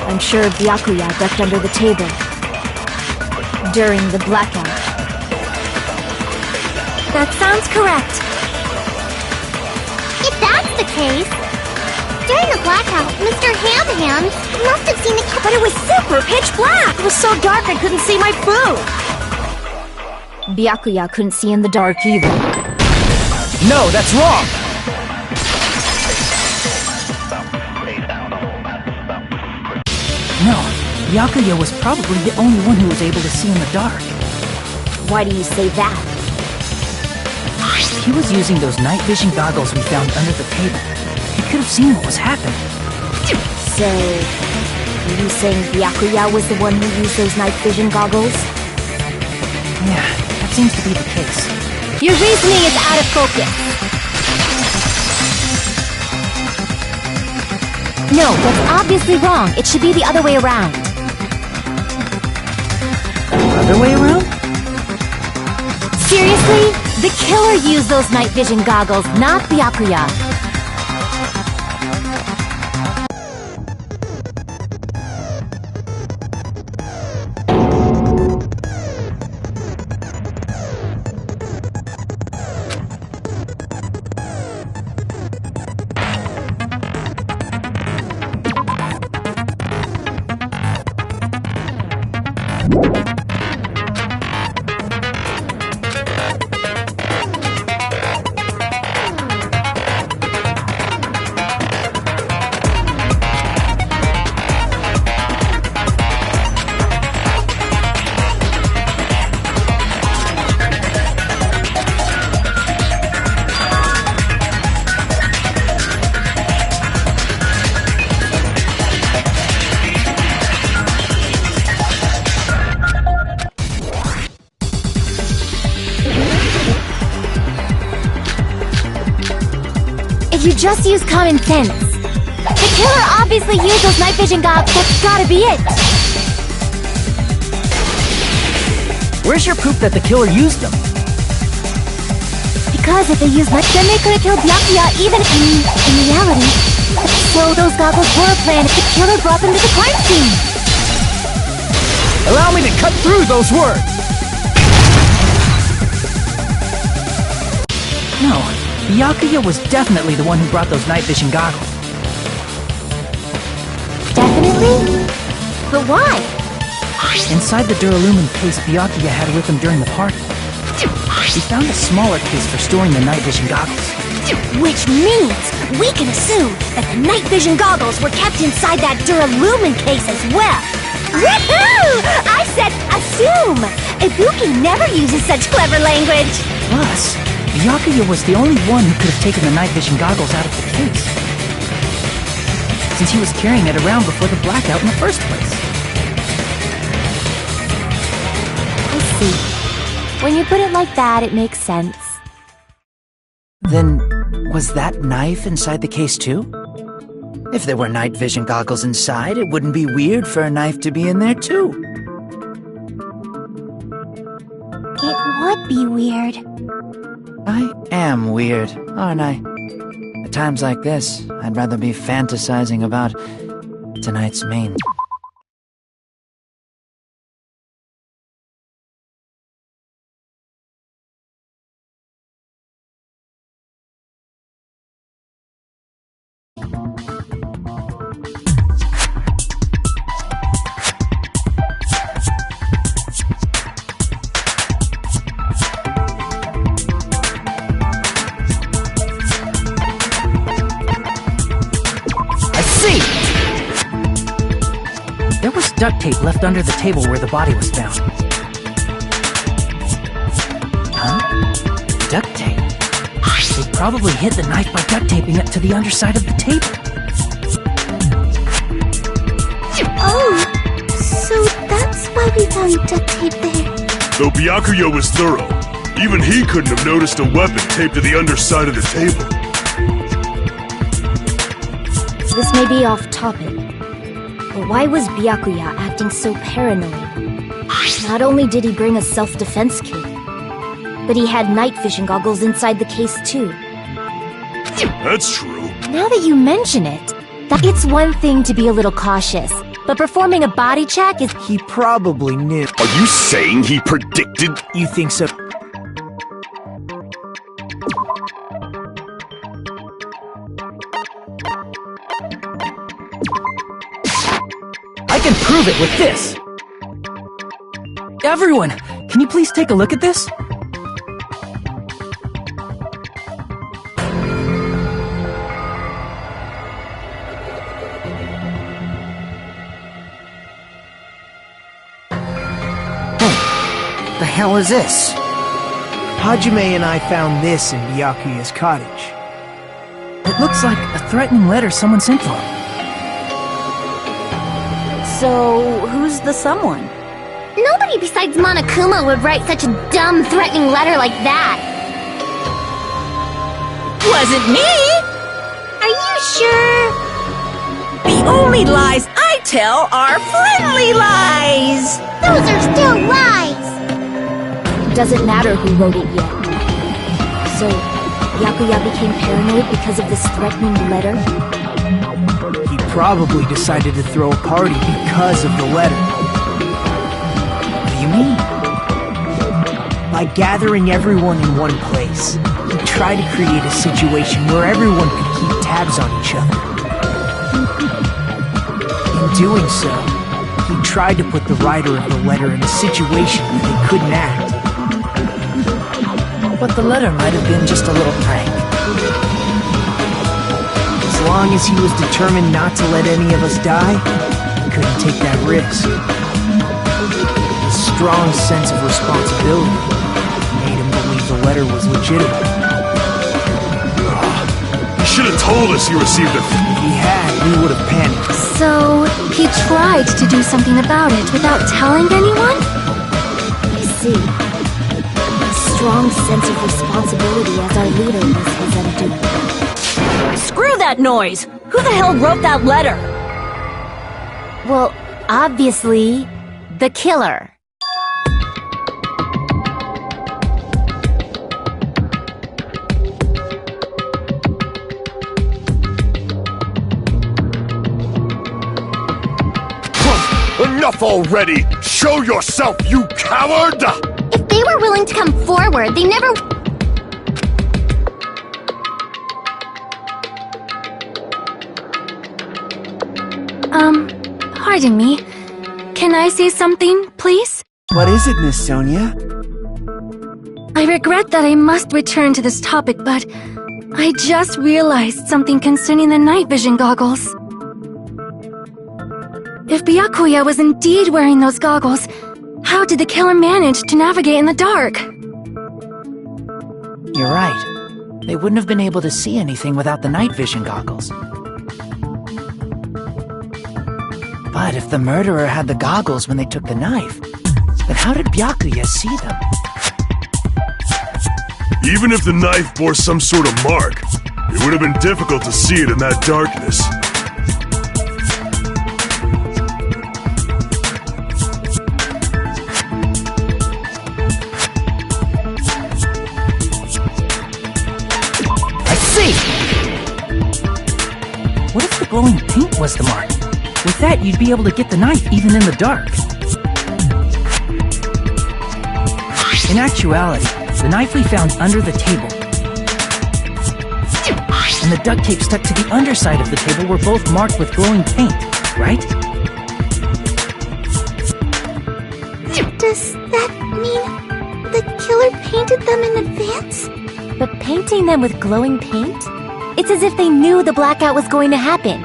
I'm sure Byakuya ducked under the table during the blackout. That sounds correct. If that's the case, during the blackout, Mr. Ham must have seen the... But it was super pitch black! It was so dark I couldn't see my food! Byakuya couldn't see in the dark either. No, that's wrong! No, Byakuya was probably the only one who was able to see in the dark. Why do you say that? He was using those night vision goggles we found under the table. He could have seen what was happening. So, are you saying Byakuya was the one who used those night vision goggles? Yeah, that seems to be the case. Your reasoning is out of focus! No, that's obviously wrong. It should be the other way around. Other way around? Seriously? The killer used those night vision goggles, not Byakuya. You just use common sense. The killer obviously used those night vision goggles. That's gotta be it. Where's your proof that the killer used them? Because if they used night, then they could have killed Byakuya even in reality. So those goggles were a plan if the killer brought them to the crime scene. Allow me to cut through those words! No, Byakuya was definitely the one who brought those night vision goggles. Definitely? But why? Inside the Duralumin case Byakuya had with him during the party, he found a smaller case for storing the night vision goggles. Which means we can assume that the night vision goggles were kept inside that Duralumin case as well. Woohoo! I said assume! Ibuki never uses such clever language. Plus, Byakuya was the only one who could have taken the night vision goggles out of the case, since he was carrying it around before the blackout in the first place. I see. When you put it like that, it makes sense. Then, was that knife inside the case too? If there were night vision goggles inside, it wouldn't be weird for a knife to be in there too. It would be weird. I am weird, aren't I? At times like this, I'd rather be fantasizing about tonight's main duct tape left under the table where the body was found. Huh? Duct tape? They probably hid the knife by duct taping it to the underside of the table. Oh, so that's why we found duct tape there. Though Byakuya was thorough, even he couldn't have noticed a weapon taped to the underside of the table. This may be off topic, but why was Byakuya acting so paranoid? Not only did he bring a self-defense kit, but he had night vision goggles inside the case too. That's true. Now that you mention it, it's one thing to be a little cautious, but performing a body check is... He probably knew. Are you saying he predicted? You think so? I can prove it with this! Everyone, can you please take a look at this? The hell is this? Hajime and I found this in Byakuya's cottage. It looks like a threatening letter someone sent to him. So, who's the someone? Nobody besides Monokuma would write such a dumb, threatening letter like that. Wasn't me! Are you sure? The only lies I tell are friendly lies! Those are still lies! Doesn't matter who wrote it yet. So, Byakuya became paranoid because of this threatening letter? He probably decided to throw a party because of the letter. What do you mean? By gathering everyone in one place, he tried to create a situation where everyone could keep tabs on each other. In doing so, he tried to put the writer of the letter in a situation where they couldn't act. But the letter might have been just a little prank. As long as he was determined not to let any of us die, he couldn't take that risk. His strong sense of responsibility made him believe the letter was legitimate. He should have told us he received a... If he had, we would have panicked. So, he tried to do something about it without telling anyone? I see. A strong sense of responsibility as our leader was his undoing. Screw that noise! Who the hell wrote that letter? Well, obviously, the killer. Enough already! Show yourself, you coward! If they were willing to come forward, they never... Pardon me. Can I say something, please? What is it, Miss Sonia? I regret that I must return to this topic, but I just realized something concerning the night vision goggles. If Byakuya was indeed wearing those goggles, how did the killer manage to navigate in the dark? You're right. They wouldn't have been able to see anything without the night vision goggles. But if the murderer had the goggles when they took the knife, then how did Byakuya see them? Even if the knife bore some sort of mark, it would have been difficult to see it in that darkness. I see! What if the glowing paint was the mark? With that, you'd be able to get the knife even in the dark. In actuality, the knife we found under the table and the duct tape stuck to the underside of the table were both marked with glowing paint, right? Does that mean the killer painted them in advance? But painting them with glowing paint? It's as if they knew the blackout was going to happen.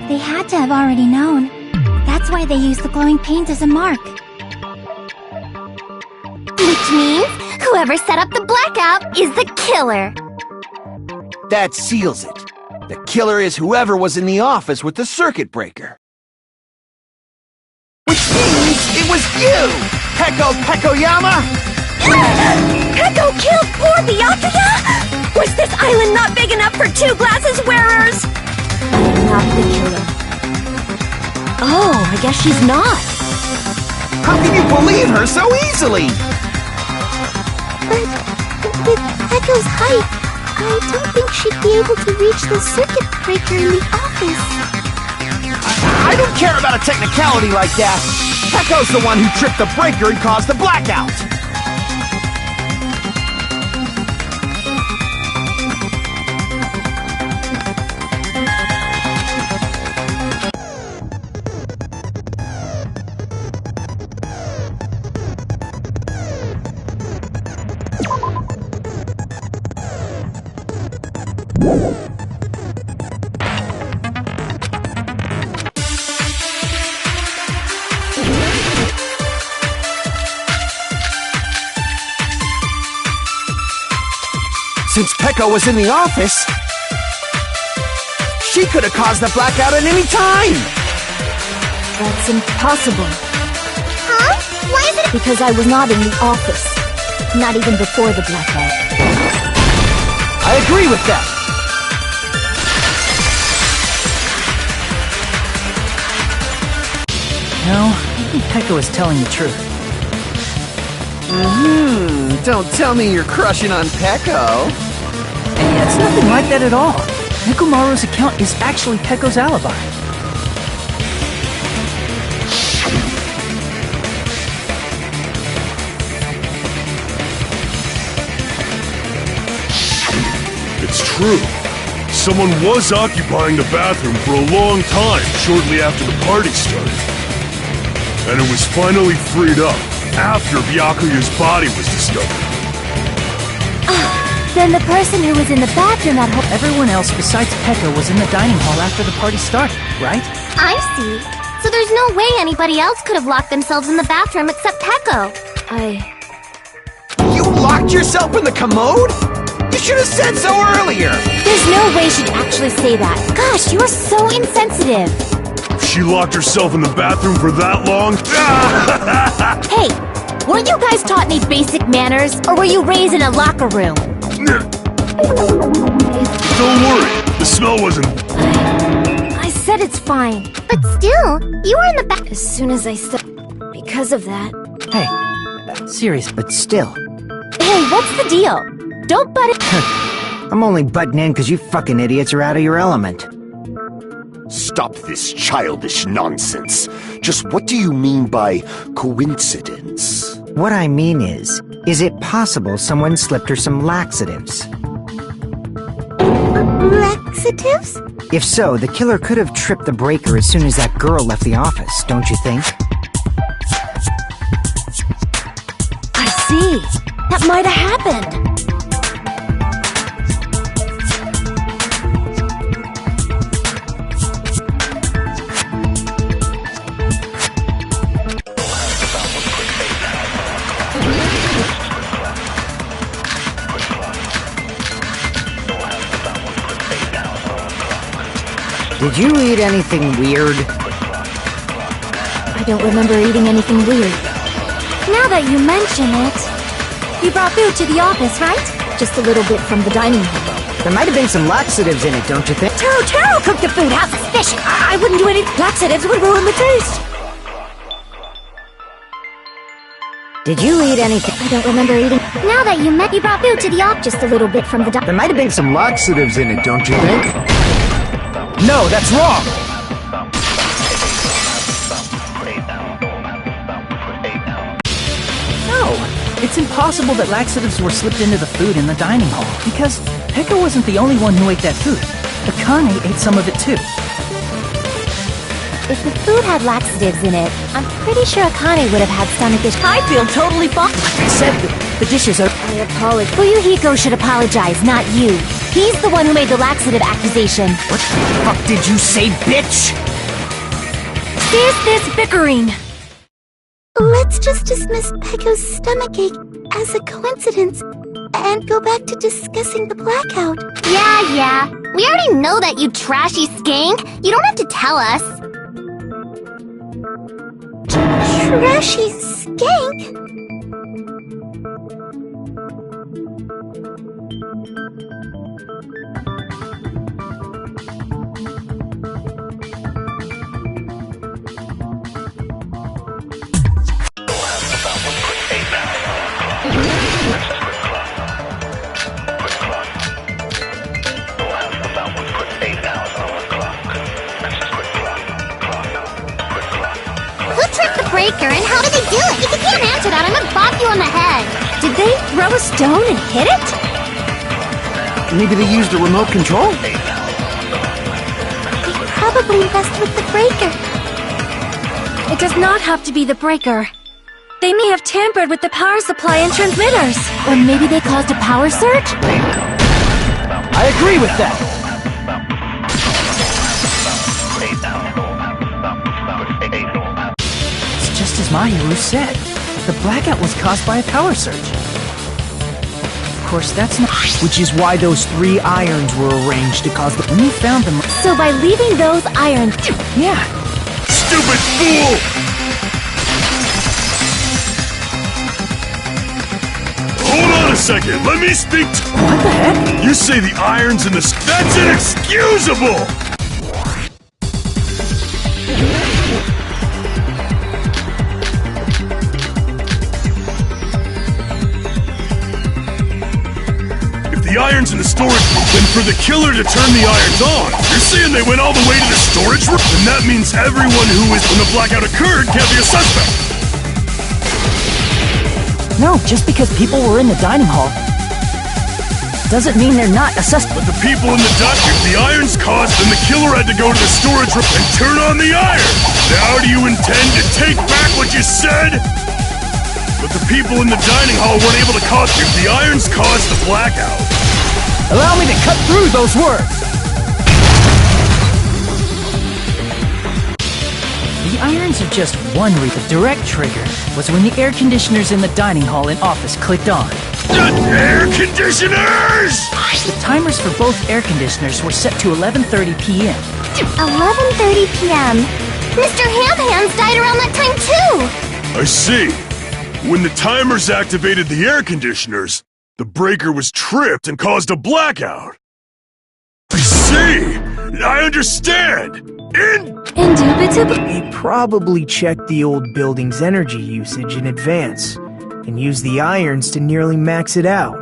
They had to have already known. That's why they used the glowing paint as a mark. Which means whoever set up the blackout is the killer. That seals it. The killer is whoever was in the office with the circuit breaker. Which means it was you, Peko Pekoyama! Peko killed poor Byakuya? Was this island not big enough for 2 glasses wearers? I'm not the killer. Oh, I guess she's not. How can you believe her so easily? But with Peko's height, I don't think she'd be able to reach the circuit breaker in the office. I don't care about a technicality like that. Peko's the one who tripped the breaker and caused the blackout. Since Peko was in the office, she could have caused the blackout at any time! That's impossible. Huh? Why is it? Because I was not in the office. Not even before the blackout. I agree with that! No, I think Peko is telling the truth. Don't tell me you're crushing on Peko. And it's nothing like that at all. Nekomaru's account is actually Peko's alibi. It's true. Someone was occupying the bathroom for a long time shortly after the party started. And it was finally freed up after Byakuya's body was discovered. Then the person who was in the bathroom at home. Everyone else besides Peko was in the dining hall after the party started, right? I see. So there's no way anybody else could have locked themselves in the bathroom except Peko. You locked yourself in the commode? You should have said so earlier! There's no way she'd actually say that. Gosh, you're so insensitive. She locked herself in the bathroom for that long? Hey, weren't you guys taught any basic manners? Or were you raised in a locker room? Don't worry, the smell wasn't... I said it's fine. But still, you were in the back. As soon as I stepped... Because of that... Hey, serious, but still. Hey, what's the deal? Don't butt it. I'm only butting in because you fucking idiots are out of your element. Stop this childish nonsense. Just what do you mean by coincidence? What I mean is it possible someone slipped her some laxatives? Laxatives? If so, the killer could have tripped the breaker as soon as that girl left the office, don't you think? I see. That might have happened. Did you eat anything weird? I don't remember eating anything weird. Now that you mention it, you brought food to the office, right? Just a little bit from the dining hall. There might have been some laxatives in it, don't you think? Taro cooked the food. How suspicious! I wouldn't do any laxatives. Would ruin the taste. Did you eat anything? I don't remember eating... Now that you brought food to the office. Just a little bit from the There might have been some laxatives in it, don't you think? No, that's wrong! No, it's impossible that laxatives were slipped into the food in the dining hall, because Peko wasn't the only one who ate that food. Akane ate some of it too. If the food had laxatives in it, I'm pretty sure Akane would have had stomach issues. I feel totally fine. Like I said, the dishes are... I apologize. Fuyuhiko should apologize, not you. He's the one who made the laxative accusation. What the fuck did you say, bitch? There's this bickering. Let's just dismiss Pecco's stomachache as a coincidence and go back to discussing the blackout. Yeah. We already know that, you trashy skank. You don't have to tell us. Trashy skank? Breaker, and how did they do it? If you can't answer that, I'm gonna bop you on the head. Did they throw a stone and hit it? Maybe they used a remote control? They probably messed with the breaker. It does not have to be the breaker. They may have tampered with the power supply and transmitters. Or maybe they caused a power surge? I agree with that. Just as Mahiru said, the blackout was caused by a power surge. Of course, that's not... Which is why those 3 irons were arranged to cause the... When you found them... So by leaving those irons... Yeah. Stupid fool! Hold on a second, let me speak to... What the heck? You say the irons in the... That's inexcusable! The irons in the storage room, then for the killer to turn the irons on, you're saying they went all the way to the storage room? And that means everyone who was when the blackout occurred can't be a suspect. No, just because people were in the dining hall doesn't mean they're not a suspect. But the people in the if the irons caused, then the killer had to go to the storage room and turn on the iron. Now do you intend to take back what you said? But the people in the dining hall weren't able to cause if the irons caused the blackout. Allow me to cut through those words! The irons are just one reason. The direct trigger was when the air conditioners in the dining hall and office clicked on. The air conditioners! The timers for both air conditioners were set to 11:30 p.m. 11:30 p.m. Mr. Ham-Hands died around that time too! I see. When the timers activated the air conditioners, the breaker was tripped and caused a blackout. I see! I understand! Indubitably. They probably checked the old building's energy usage in advance and used the irons to nearly max it out.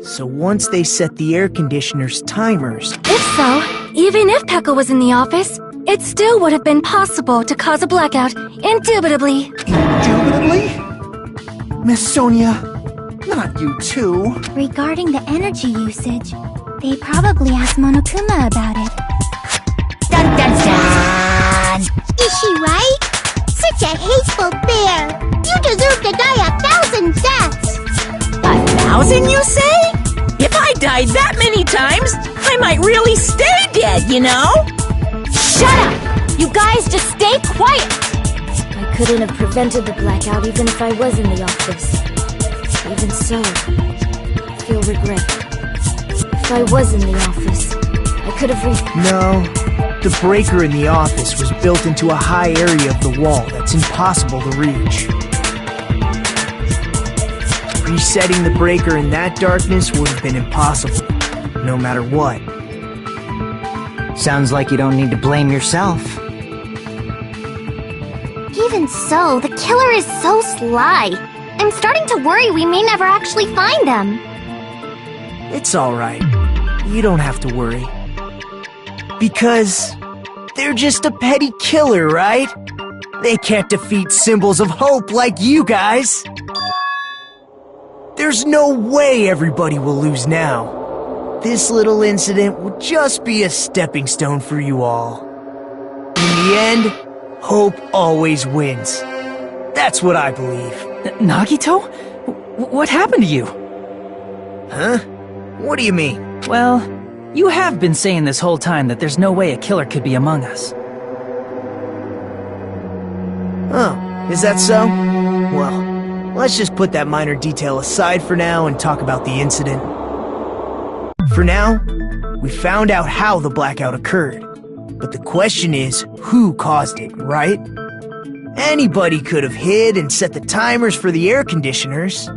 So once they set the air conditioner's timers... If so, even if Pecco was in the office, it still would have been possible to cause a blackout, indubitably. Indubitably? Miss Sonia, not you too. Regarding the energy usage, they probably asked Monokuma about it. Dun dun dun! Is she right? Such a hateful bear! You deserve to die 1,000 deaths! 1,000, you say? If I died that many times, I might really stay dead, you know? Shut up! You guys just stay quiet! I couldn't have prevented the blackout even if I was in the office. Even so, I feel regret. If I was in the office, I could have No, the breaker in the office was built into a high area of the wall that's impossible to reach. Resetting the breaker in that darkness would have been impossible, no matter what. Sounds like you don't need to blame yourself. Even so, the killer is so sly. I'm starting to worry we may never actually find them. It's alright. You don't have to worry. Because they're just a petty killer, right? They can't defeat symbols of hope like you guys. There's no way everybody will lose now. This little incident will just be a stepping stone for you all. In the end, hope always wins. That's what I believe. Nagito? What happened to you? Huh? What do you mean? Well, you have been saying this whole time that there's no way a killer could be among us. Oh, is that so? Well, let's just put that minor detail aside for now and talk about the incident. For now, we found out how the blackout occurred. But the question is, who caused it, right? Anybody could have hid and set the timers for the air conditioners.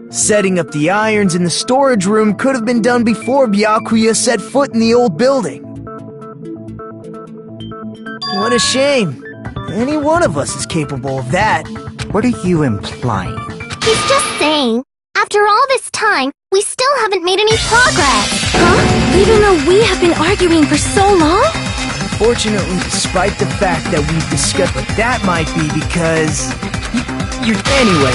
Setting up the irons in the storage room could have been done before Byakuya set foot in the old building. What a shame. Any one of us is capable of that. What are you implying? He's just saying, after all this time, we still haven't made any progress. Huh? Even though we have been arguing for so long? Fortunately, despite the fact that we've discussed, but that might be because... Anyway,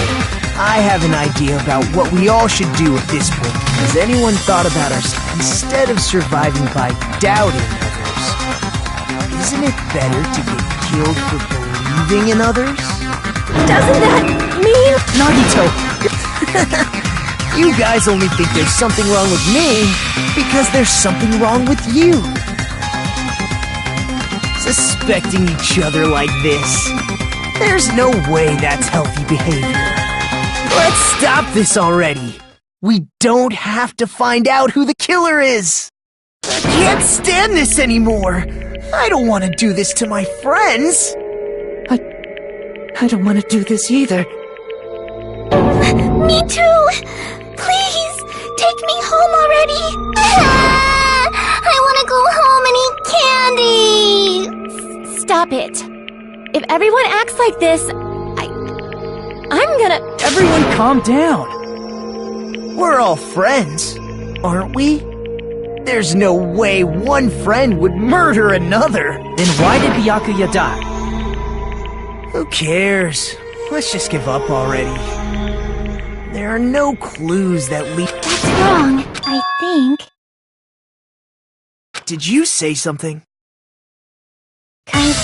I have an idea about what we all should do at this point. Has anyone thought about us instead of surviving by doubting others? Isn't it better to get killed for believing in others? Doesn't that mean... Nagito! You guys only think there's something wrong with me because there's something wrong with you. Suspecting each other like this. There's no way that's healthy behavior. Let's stop this already. We don't have to find out who the killer is. I can't stand this anymore. I don't want to do this to my friends. I don't want to do this either. Me too! Please, take me home already! I want to go home and eat candy! Stop it. If everyone acts like this, I'm gonna... Everyone calm down. We're all friends, aren't we? There's no way one friend would murder another. Then why did Byakuya die? Who cares? Let's just give up already. There are no clues that lead... That's wrong, I think. Did you say something? 'Cause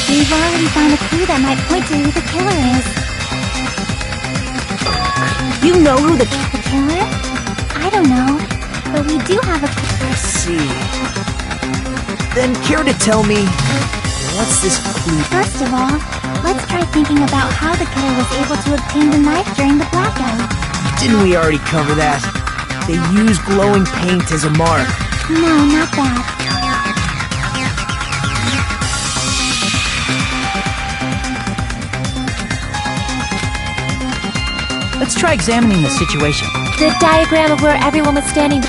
we've already found a clue that might point to who the killer is. You know who the killer? I don't know, but we do have a clue. I see. Then care to tell me, what's this clue? First of all, let's try thinking about how the killer was able to obtain the knife during the blackout. Didn't we already cover that? They used glowing paint as a mark. No, not that. Let's try examining the situation. The diagram of where everyone was standing.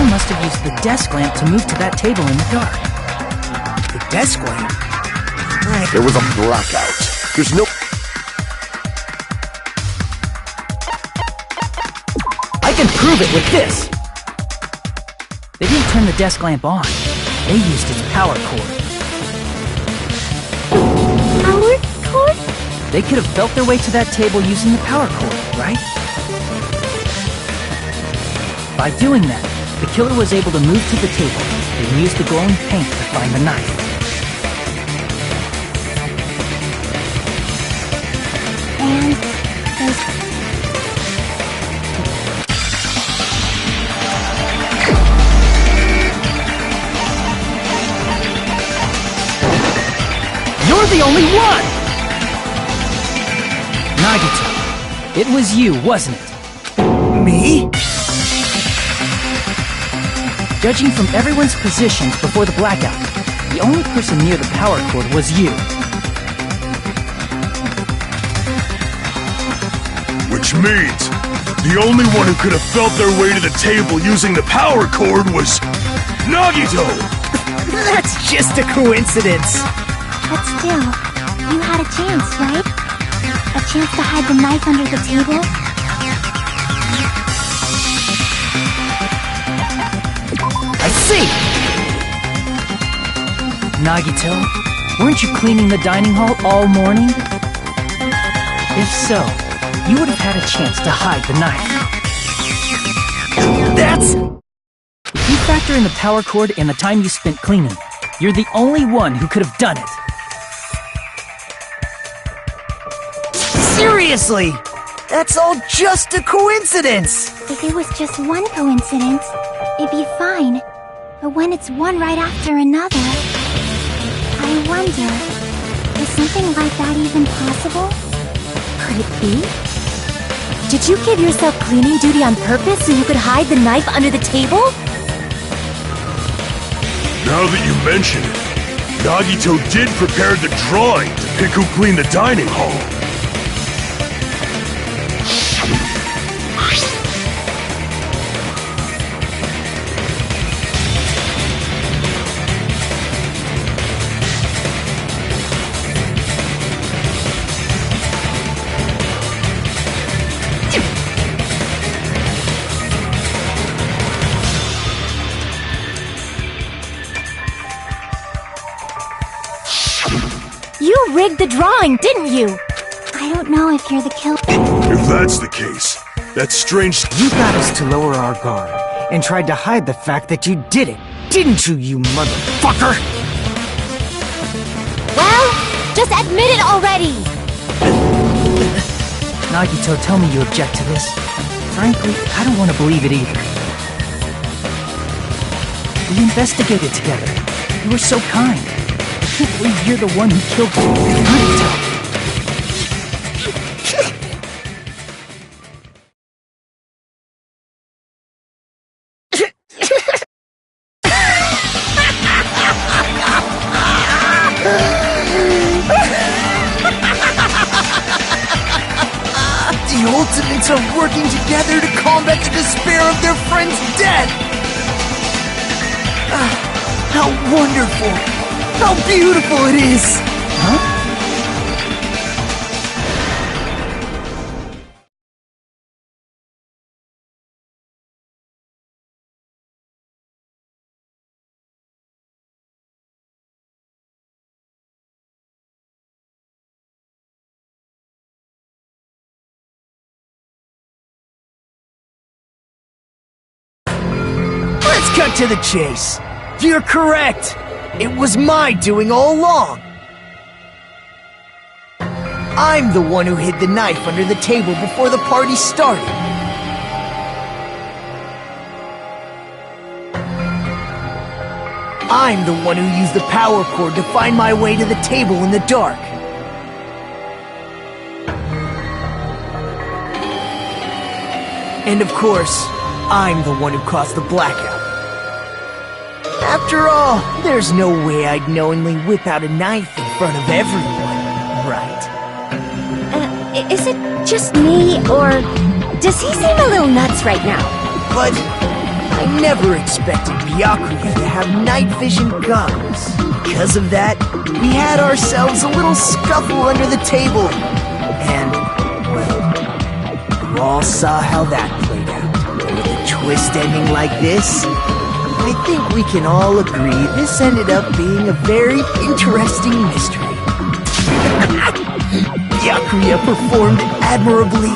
Must have used the desk lamp to move to that table in the dark. The desk lamp? There was a blackout. There's no... I can prove it with this! They didn't turn the desk lamp on. They used its power cord. Power cord? They could have felt their way to that table using the power cord, right? By doing that, the killer was able to move to the table and use the glowing paint to find the knife. And there's... You're the only one! Nagito, it was you, wasn't it? Me? Judging from everyone's positions before the blackout, the only person near the power cord was you. Which means, the only one who could have felt their way to the table using the power cord was... Nagito! That's just a coincidence. But still, you had a chance, right? A chance to hide the knife under the table? I see! Nagito, weren't you cleaning the dining hall all morning? If so, you would have had a chance to hide the knife. That's... If you factor in the power cord and the time you spent cleaning, you're the only one who could have done it. Seriously! That's all just a coincidence! If it was just one coincidence, it'd be fine. But when it's one right after another... I wonder, is something like that even possible? Could it be? Did you give yourself cleaning duty on purpose so you could hide the knife under the table? Now that you mention it, Nagito did prepare the drawing to pick who cleaned the dining hall. You rigged the drawing, didn't you? I don't know if you're the killer. If that's the case, that's strange. You got us to lower our guard and tried to hide the fact that you did it, didn't you, you motherfucker? Well, just admit it already! Nagito, tell me you object to this. Frankly, I don't want to believe it either. We investigated together. You were so kind. I can't believe you're the one who killed Nagito. The Ultimates are working together to combat the despair of their friend's death! How wonderful! How beautiful it is! Huh? Let's cut to the chase. You're correct. It was my doing all along. I'm the one who hid the knife under the table before the party started. I'm the one who used the power cord to find my way to the table in the dark. And of course, I'm the one who caused the blackout. After all, there's no way I'd knowingly whip out a knife in front of everyone, right? Is it just me, or does he seem a little nuts right now? But I never expected Byakuya to have night vision goggles. Because of that, we had ourselves a little scuffle under the table. And, well, you all saw how that played out. With a twist ending like this, I think we can all agree this ended up being a very interesting mystery. Byakuya performed admirably.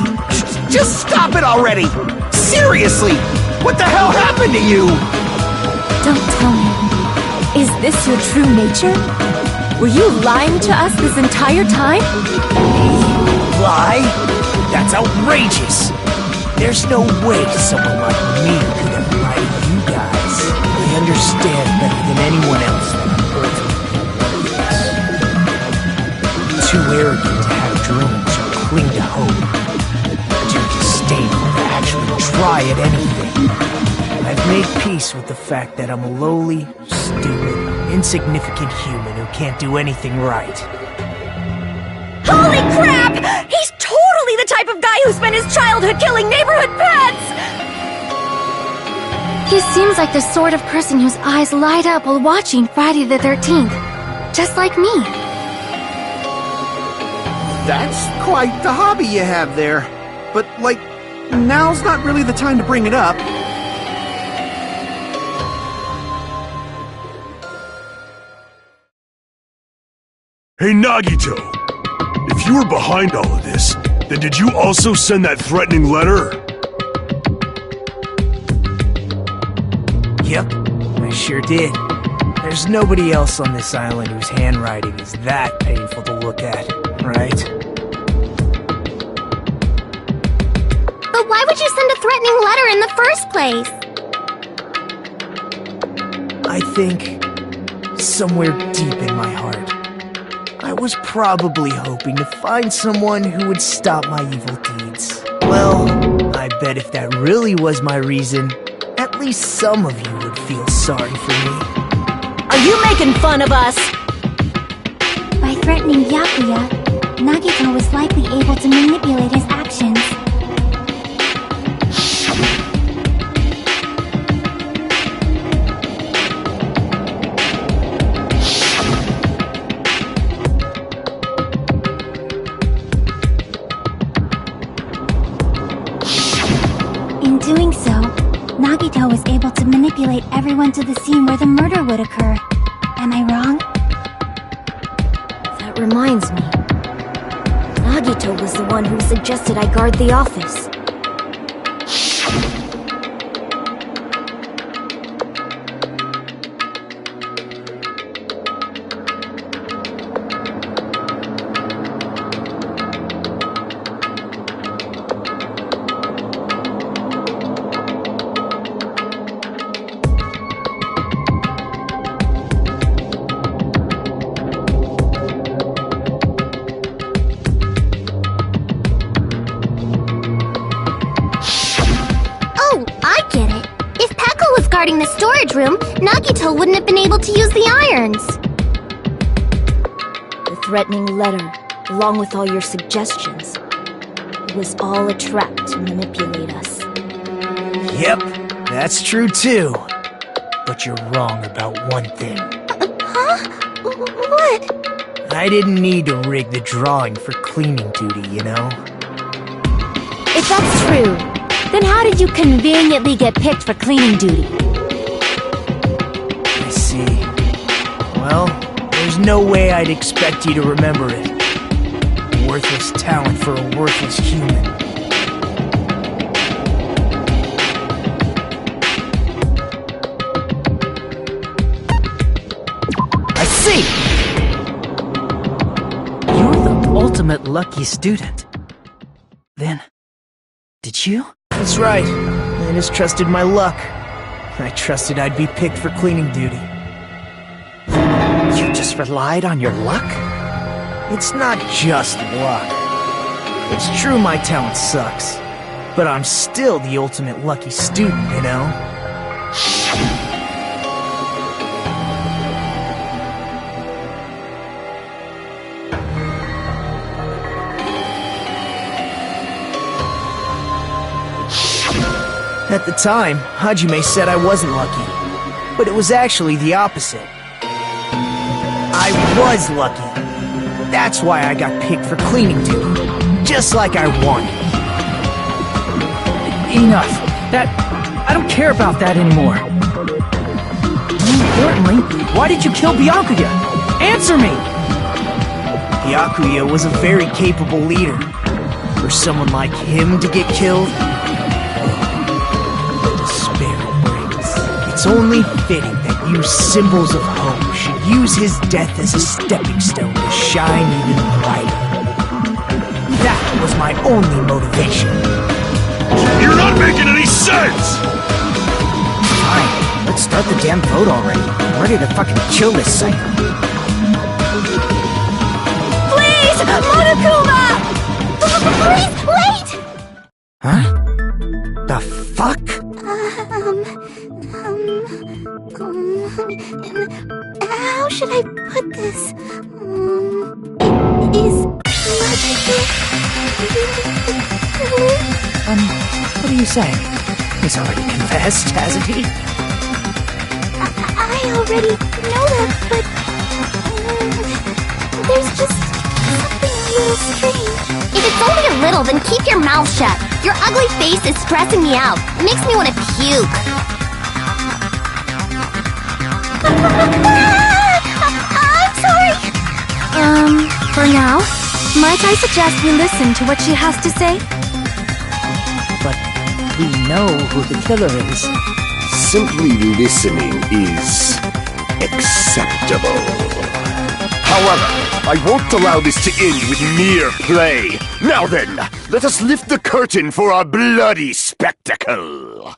Just stop it already! Seriously! What the hell happened to you? Don't tell me. Is this your true nature? Were you lying to us this entire time? Lie? That's outrageous! There's no way someone like me could have lied to you guys. I understand better than anyone else that I'm ultimately too arrogant to have dreams or cling to hope. Too disdainful to actually try at anything. I've made peace with the fact that I'm a lowly, stupid, insignificant human who can't do anything right. Holy crap! He's totally the type of guy who spent his childhood killing neighborhood pets! He seems like the sort of person whose eyes light up while watching Friday the 13th. Just like me. That's quite the hobby you have there. But, like, now's not really the time to bring it up. Hey, Nagito! If you were behind all of this, then did you also send that threatening letter? Yep, I sure did. There's nobody else on this island whose handwriting is that painful to look at, right? But why would you send a threatening letter in the first place? I think, somewhere deep in my heart, I was probably hoping to find someone who would stop my evil deeds. Well, I bet if that really was my reason, at least some of you would feel sorry for me. Are you making fun of us? By threatening Byakuya, Nagito was likely able to manipulate his actions. In doing so, Nagito was able to manipulate everyone to the scene where the murder would occur. Am I wrong? That reminds me. Nagito was the one who suggested I guard the office. Guarding the storage room, Nagito wouldn't have been able to use the irons. The threatening letter, along with all your suggestions, it was all a trap to manipulate us. Yep, that's true too. But you're wrong about one thing. Huh? What? I didn't need to rig the drawing for cleaning duty, you know? If that's true, then how did you conveniently get picked for cleaning duty? I see. Well, there's no way I'd expect you to remember it. A worthless talent for a worthless human. I see! You're the ultimate lucky student. Then, did you? That's right. I just trusted my luck. I trusted I'd be picked for cleaning duty. You just relied on your luck? It's not just luck. It's true my talent sucks, but I'm still the ultimate lucky student, you know? At the time, Hajime said I wasn't lucky, but it was actually the opposite. I was lucky. That's why I got picked for cleaning duty, just like I wanted. Enough. I don't care about that anymore. More importantly, why did you kill Byakuya? Answer me! Byakuya was a very capable leader. For someone like him to get killed, it's only fitting that you symbols of hope should use his death as a stepping stone to shine even brighter. That was my only motivation. You're not making any sense! Fine, let's start the damn vote already. I'm ready to fucking kill this psycho. Please! Monokuma! Please, wait! Huh? The fuck? How should I put this? Is What are you saying? He's already confessed, hasn't he? I already know that, but there's just something a little strange. If it's only a little, then keep your mouth shut. Your ugly face is stressing me out. It makes me want to puke. I'm sorry. For now, might I suggest we listen to what she has to say? But we know who the killer is. Simply listening is acceptable. However, I won't allow this to end with mere play. Now then, let us lift the curtain for our bloody spectacle.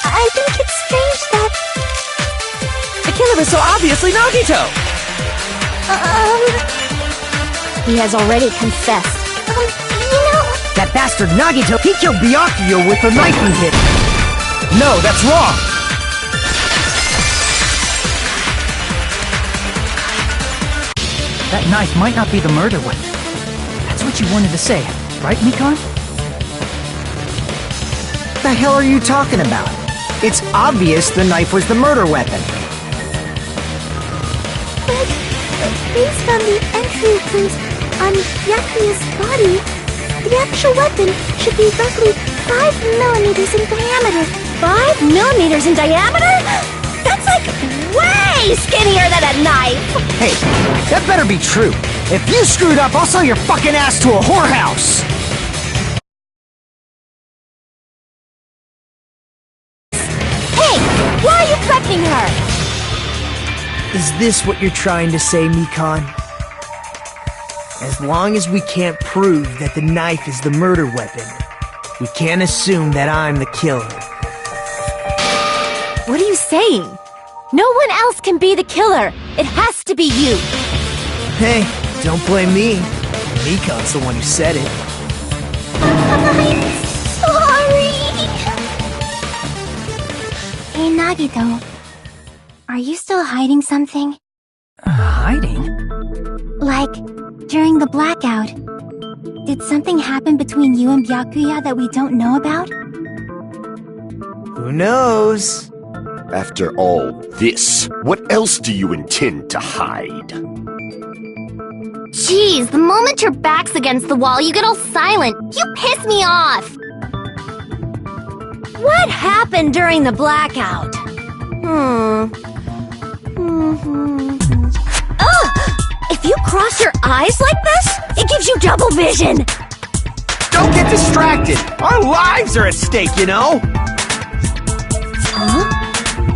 I think it's strange that... The killer is so obviously Nagito! He has already confessed. You know... That bastard Nagito, he killed Byakuya with the knife he hit. No, that's wrong! That knife might not be the murder weapon. That's what you wanted to say, right, Mikon? What the hell are you talking about? It's obvious the knife was the murder weapon. But, based on the entry clues on Byakuya's body, the actual weapon should be roughly 5 millimeters in diameter. 5 millimeters in diameter? That's like way skinnier than a knife! Hey, that better be true. If you screwed up, I'll sell your fucking ass to a whorehouse! Hey! Why are you threatening her? Is this what you're trying to say, Mikon? As long as we can't prove that the knife is the murder weapon, we can't assume that I'm the killer. What are you saying? No one else can be the killer. It has to be you. Hey, don't blame me. Mikon's the one who said it. I'm sorry! Hey, Nagito. Are you still hiding something? Hiding? Like, during the blackout, did something happen between you and Byakuya that we don't know about? Who knows? After all this, what else do you intend to hide? Jeez, the moment your back's against the wall, you get all silent. You piss me off! What happened during the blackout? If you cross your eyes like this, it gives you double vision! Don't get distracted! Our lives are at stake, you know? Huh?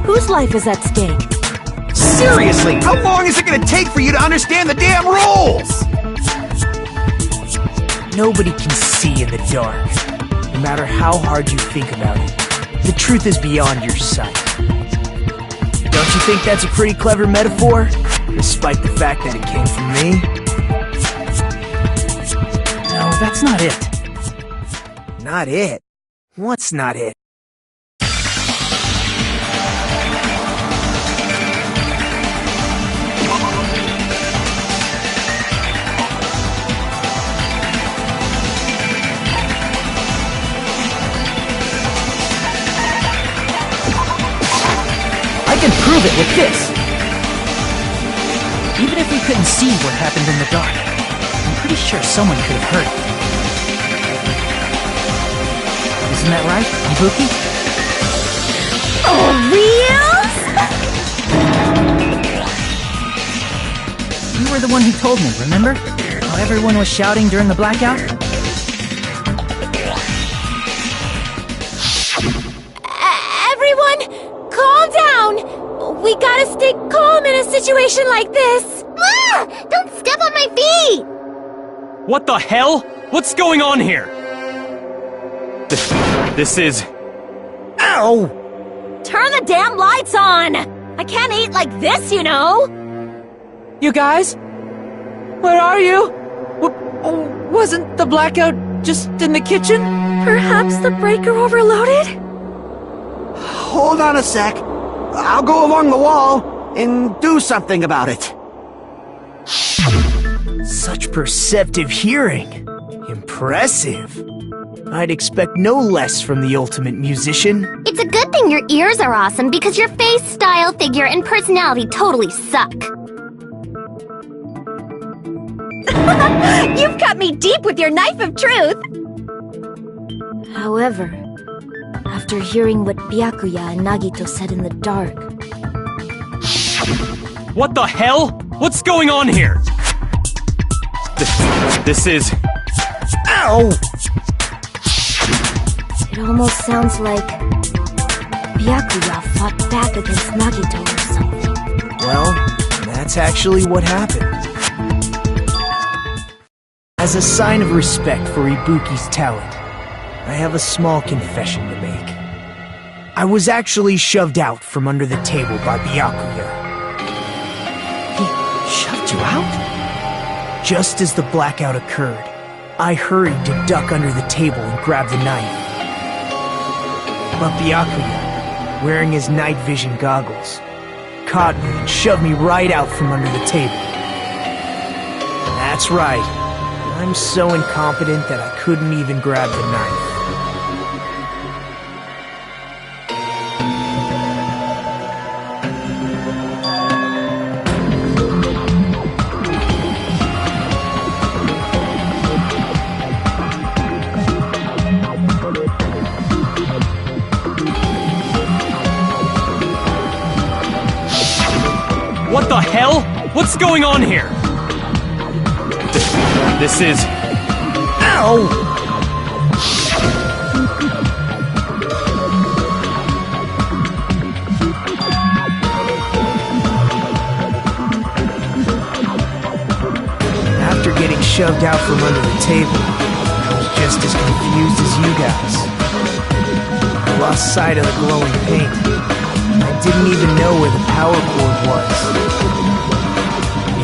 Whose life is at stake? Seriously, how long is it gonna take for you to understand the damn rules? Nobody can see in the dark, no matter how hard you think about it. The truth is beyond your sight. Don't you think that's a pretty clever metaphor? Despite the fact that it came from me? No, that's not it. Not it? What's not it? I can prove it with this! Even if we couldn't see what happened in the dark, I'm pretty sure someone could have heard it. Isn't that right, Ibuki? Oh, real? You were the one who told me, remember? How everyone was shouting during the blackout? Everyone, calm down! We gotta stay calm in a situation like this! Ah! Don't step on my feet! What the hell? What's going on here? This is... Ow! Turn the damn lights on! I can't eat like this, you know! You guys? Where are you? Wasn't the blackout just in the kitchen? Perhaps the breaker overloaded? Hold on a sec. I'll go along the wall and do something about it. So Such perceptive hearing. Impressive. I'd expect no less from the ultimate musician. It's a good thing your ears are awesome because your face, style, figure, and personality totally suck. You've cut me deep with your knife of truth! However, after hearing what Byakuya and Nagito said in the dark... What the hell? What's going on here? This is... Ow! It almost sounds like Byakuya fought back against Nagito or something. Well, that's actually what happened. As a sign of respect for Ibuki's talent, I have a small confession to make. I was actually shoved out from under the table by Byakuya. He shoved you out? Just as the blackout occurred, I hurried to duck under the table and grab the knife. But Byakuya, wearing his night vision goggles, caught me and shoved me right out from under the table. That's right. I'm so incompetent that I couldn't even grab the knife. What the hell? What's going on here? This is... Ow! After getting shoved out from under the table, I was just as confused as you guys. I lost sight of the glowing paint. I didn't even know where the power cord was.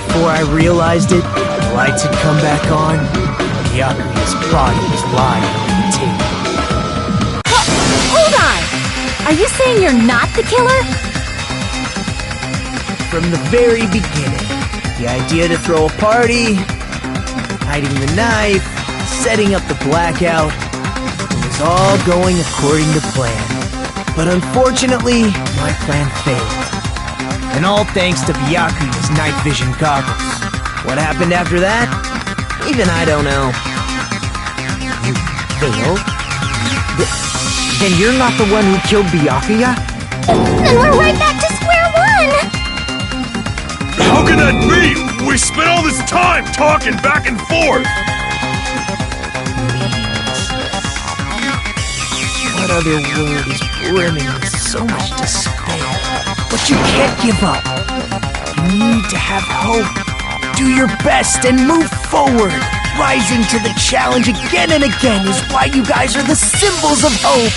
Before I realized it, the lights had come back on, and Byakuya's body was lying on the table. Hold on! Are you saying you're not the killer? From the very beginning, the idea to throw a party, hiding the knife, setting up the blackout, it was all going according to plan. But unfortunately, my plan failed. And all thanks to Byakuya's night vision goggles. What happened after that? Even I don't know. You failed? Then you're not the one who killed Byakuya? Then we're right back to square one! How can that be? We spent all this time talking back and forth! What other word is brimming with so much despair? But you can't give up. You need to have hope. Do your best and move forward. Rising to the challenge again and again is why you guys are the symbols of hope.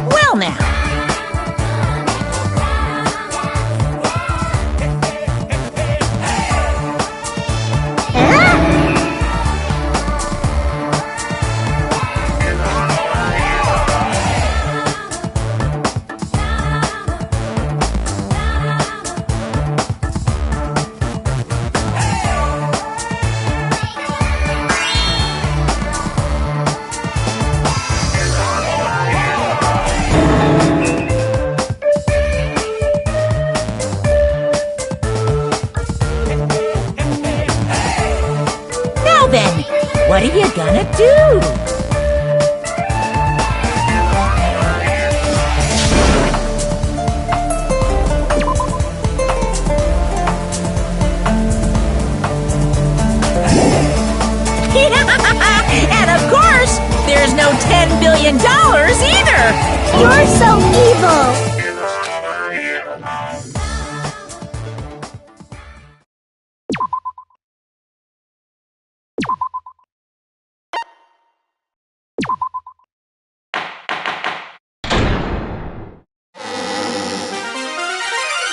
Well now, what are you gonna do? And of course, there's no $10 billion either! You're so evil!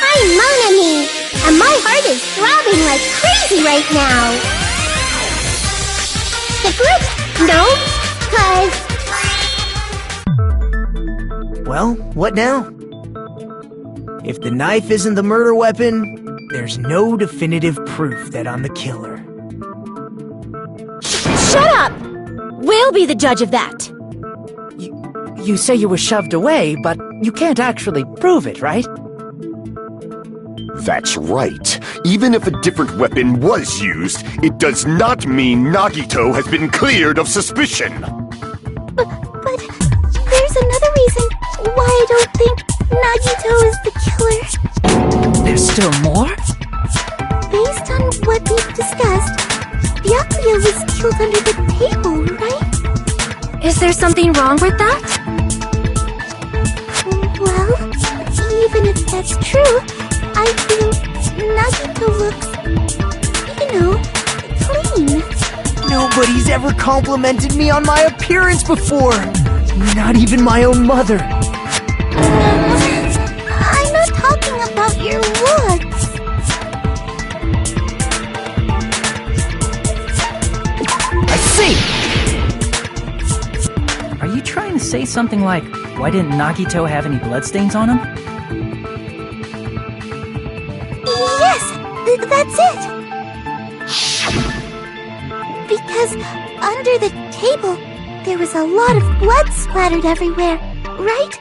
I'm Mon Ami, and my heart is throbbing like crazy right now. The group? No, cause... Well, what now? If the knife isn't the murder weapon, there's no definitive proof that I'm the killer. Shut up! We'll be the judge of that. You say you were shoved away, but you can't actually prove it, right? That's right. Even if a different weapon was used, it does not mean Nagito has been cleared of suspicion. But there's another reason why I don't think Nagito is the killer. There's still more? Based on what we've discussed, Byakuya was killed under the table, right? Is there something wrong with that? Well, even if that's true, I feel Nagito looks, clean. Nobody's ever complimented me on my appearance before! Not even my own mother! I'm not talking about your looks. I see! Are you trying to say something like, why didn't Nagito have any bloodstains on him? Yes, that's it. Because under the table, there was a lot of blood splattered everywhere, right?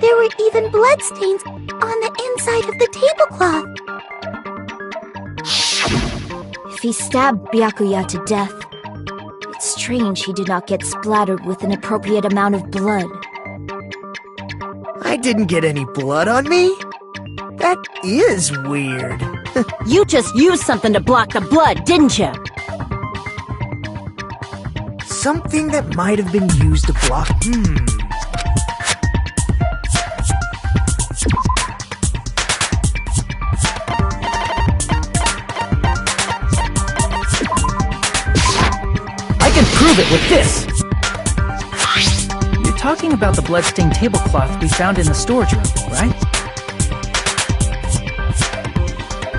There were even bloodstains on the inside of the tablecloth. If he stabbed Byakuya to death, it's strange he did not get splattered with an appropriate amount of blood. I didn't get any blood on me? That is weird. You just used something to block the blood, didn't you? Something that might have been used to block... I can prove it with this! You're talking about the bloodstained tablecloth we found in the storage room, right?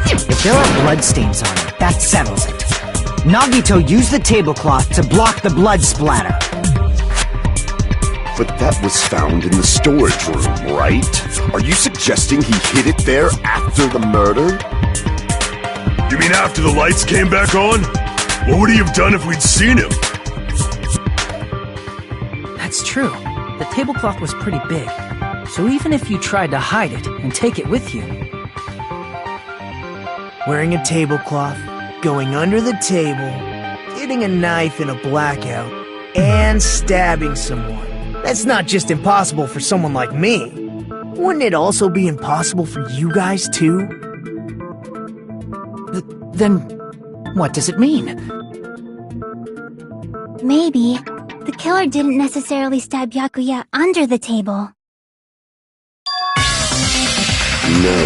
If there are bloodstains on it, that settles it. Nagito used the tablecloth to block the blood splatter. But that was found in the storage room, right? Are you suggesting he hid it there after the murder? You mean after the lights came back on? What would he have done if we'd seen him? That's true. The tablecloth was pretty big. So even if you tried to hide it and take it with you... Wearing a tablecloth, going under the table, getting a knife in a blackout, and stabbing someone. That's not just impossible for someone like me. Wouldn't it also be impossible for you guys too? Then, what does it mean? Maybe the killer didn't necessarily stab Byakuya under the table. No,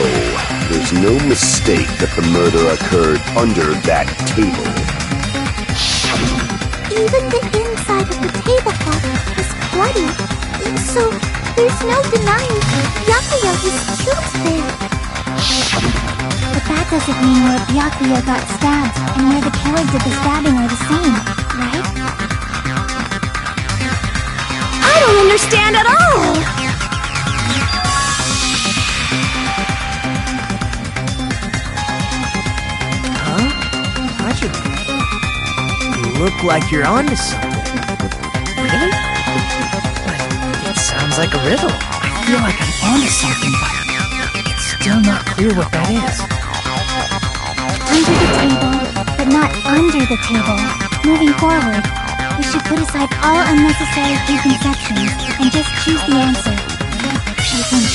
there's no mistake that the murder occurred under that table. Even the inside of the tablecloth was bloody, so there's no denying Byakuya was killed there. But that doesn't mean where Byakuya got stabbed and where the killer did the stabbing are the same, right? I don't understand at all! You look like you're onto something. Really? But it sounds like a riddle. I feel like I'm onto something, but it's still not clear what that is. Under the table, but not under the table. Moving forward, we should put aside all unnecessary preconceptions and just choose the answer. I think.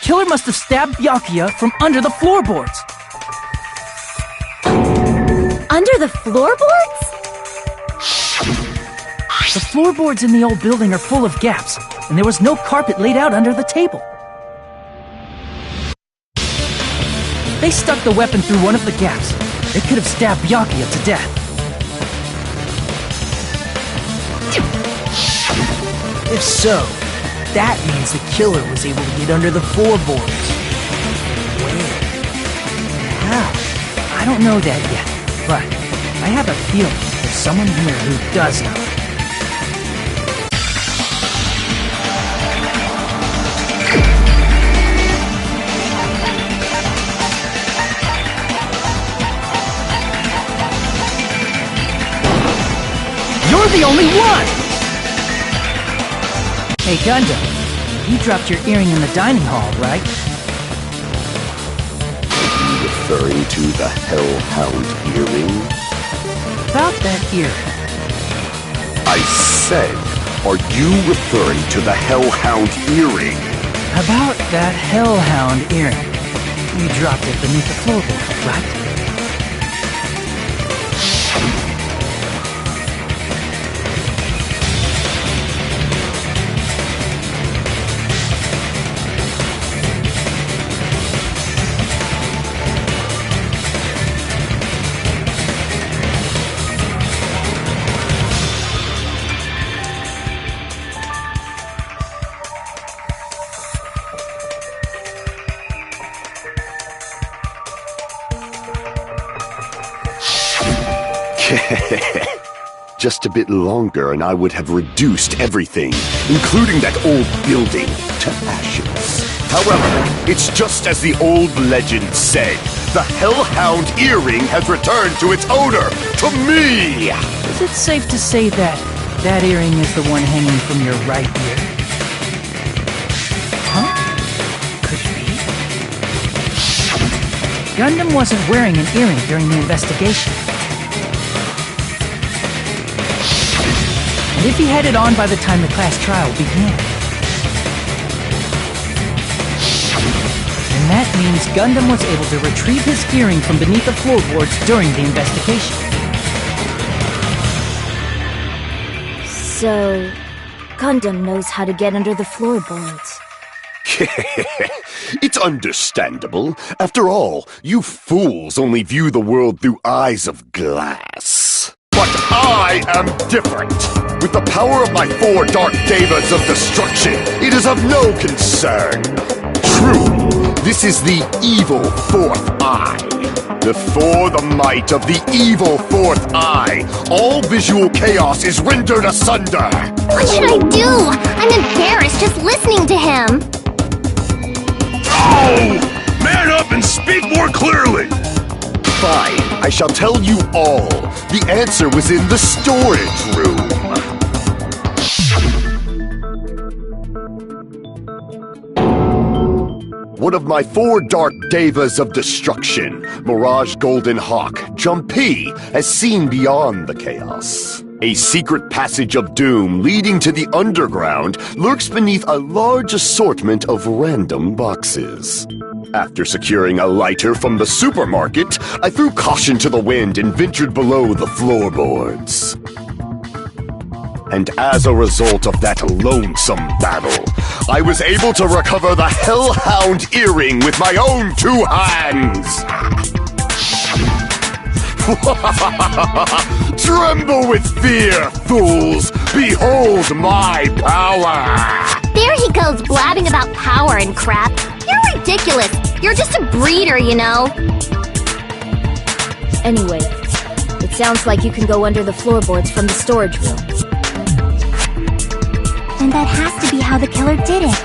killer must have stabbed Byakuya from under the floorboards. Under the floorboards? The floorboards in the old building are full of gaps, and there was no carpet laid out under the table. They stuck the weapon through one of the gaps. They could have stabbed Byakuya to death. If so, that means the killer was able to get under the floorboards. Where? How? I don't know that yet, but I have a feeling there's someone here who does know. You're the only one! Hey, Gundam, you dropped your earring in the dining hall, right? Are you referring to the Hellhound earring? About that earring. I said, are you referring to the Hellhound earring? About that Hellhound earring. You dropped it beneath the floorboard, right? Just a bit longer and I would have reduced everything, including that old building, to ashes. However, it's just as the old legend said. The Hellhound earring has returned to its owner, to me! Is it safe to say that that earring is the one hanging from your right ear? Huh? Could be. Gundam wasn't wearing an earring during the investigation. And if he had it on by the time the class trial began, then that means Gundam was able to retrieve his earring from beneath the floorboards during the investigation. So, Gundam knows how to get under the floorboards. It's understandable. After all, you fools only view the world through eyes of glass. But I am different. With the power of my 4 Dark Devas of Destruction, it is of no concern. True, this is the evil 4th eye. Before the might of the evil 4th eye, all visual chaos is rendered asunder. What should I do? I'm embarrassed just listening to him. Oh! Man up and speak more clearly! Fine, I shall tell you all. The answer was in the storage room. One of my 4 Dark Devas of Destruction, Mirage Golden Hawk, Jumpy, has seen beyond the chaos. A secret passage of doom leading to the underground lurks beneath a large assortment of random boxes. After securing a lighter from the supermarket, I threw caution to the wind and ventured below the floorboards. And as a result of that lonesome battle, I was able to recover the Hellhound earring with my own 2 hands! Tremble with fear, fools! Behold my power! There he goes blabbing about power and crap. You're ridiculous. You're just a breeder, you know. Anyway, it sounds like you can go under the floorboards from the storage room. And that has to be how the killer did it.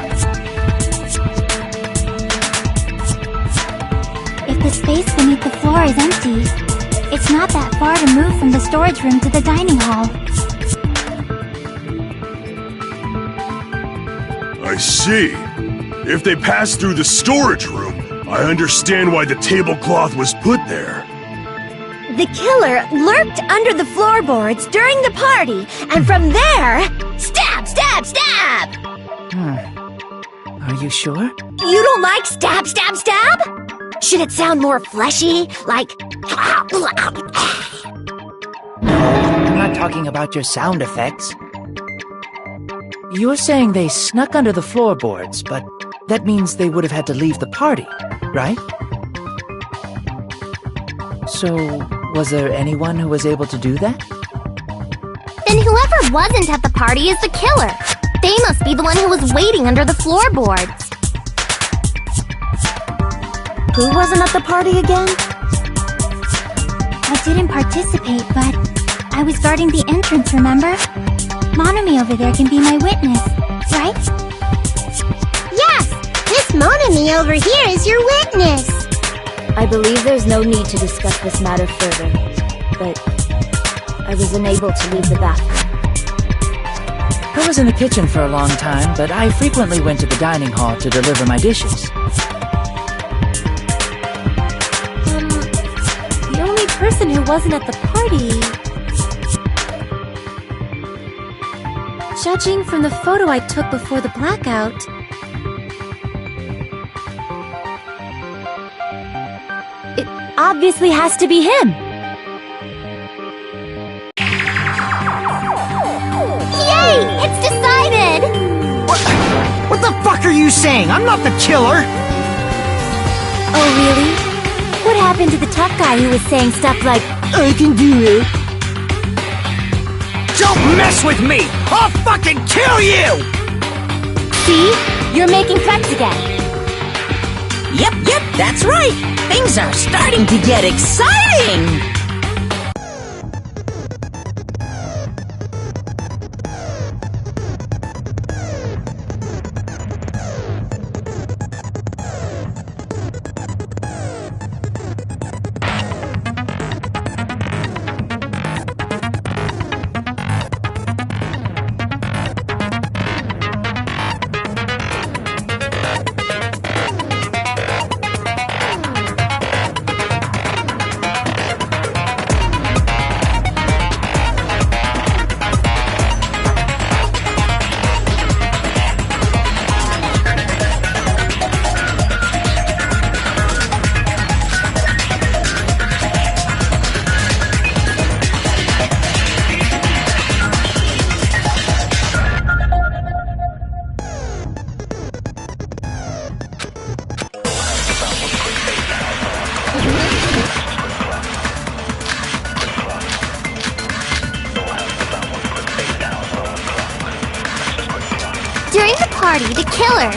If the space beneath the floor is empty, it's not that far to move from the storage room to the dining hall. I see. If they passed through the storage room, I understand why the tablecloth was put there. The killer lurked under the floorboards during the party, and from there, stab, stab, stab! Are you sure? You don't like stab, stab, stab? Should it sound more fleshy? Like... I'm not talking about your sound effects. You're saying they snuck under the floorboards, but that means they would have had to leave the party, right? So, was there anyone who was able to do that? Then whoever wasn't at the party is the killer. They must be the one who was waiting under the floorboards. Who wasn't at the party again? I didn't participate, but I was guarding the entrance, remember? Monami over there can be my witness, right? Yes! This Monami over here is your witness! I believe there's no need to discuss this matter further, but I was unable to leave the bathroom. I was in the kitchen for a long time, but I frequently went to the dining hall to deliver my dishes. The only person who wasn't at the party... Judging from the photo I took before the blackout... It obviously has to be him! Yay! It's decided! What the fuck are you saying? I'm not the killer! Oh, really? What happened to the tough guy who was saying stuff like, I can do it. Don't mess with me! I'll fucking kill you! see? You're making threats again. Yep, that's right. Things are starting to get exciting. During the party, the killer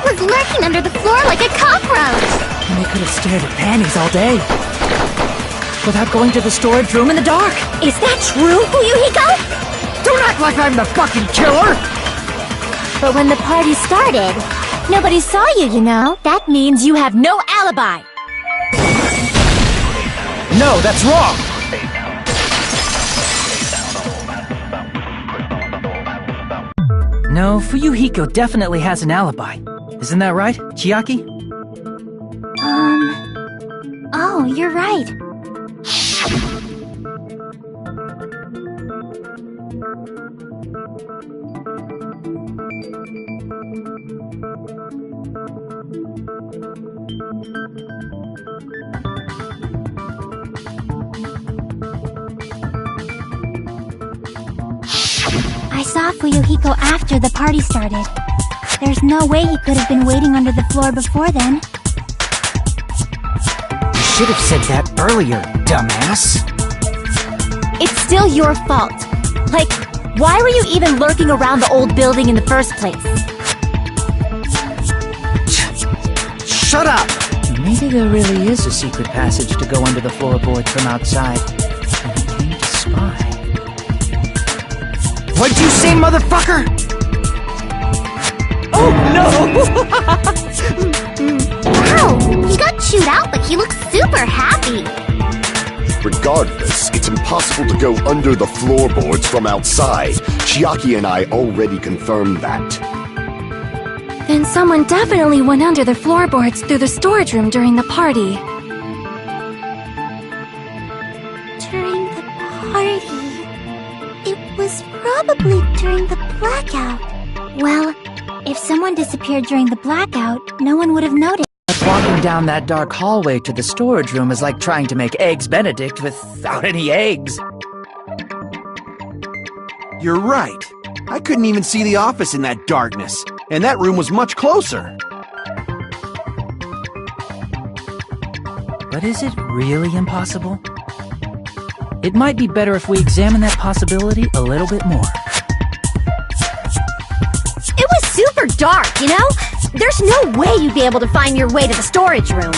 was lurking under the floor like a cockroach. And they could have stared at panties all day. Without going to the storage room in the dark. Is that true, Fuyuhiko? Don't act like I'm the fucking killer! But when the party started, nobody saw you, you know. That means you have no alibi. No, that's wrong! No, Fuyuhiko definitely has an alibi. Isn't that right, Chiaki? Oh, you're right. I saw Fuyuhiko after the party started. There's no way he could have been waiting under the floor before then. You should have said that earlier, dumbass. It's still your fault. Like, why were you even lurking around the old building in the first place? Shut up! Maybe there really is a secret passage to go under the floorboards from outside. And he came to spy. What'd you say, motherfucker? Oh, no! Wow! He got chewed out, but he looks super happy. Regardless, it's impossible to go under the floorboards from outside. Chiaki and I already confirmed that. Then someone definitely went under the floorboards through the storage room during the party. During the party... It was probably during the blackout. Well, If someone disappeared during the blackout, no one would have noticed. Walking down that dark hallway to the storage room is like trying to make Eggs Benedict without any eggs. You're right. I couldn't even see the office in that darkness, and that room was much closer. But is it really impossible? It might be better if we examine that possibility a little bit more. It was super dark, you know? There's no way you'd be able to find your way to the storage room.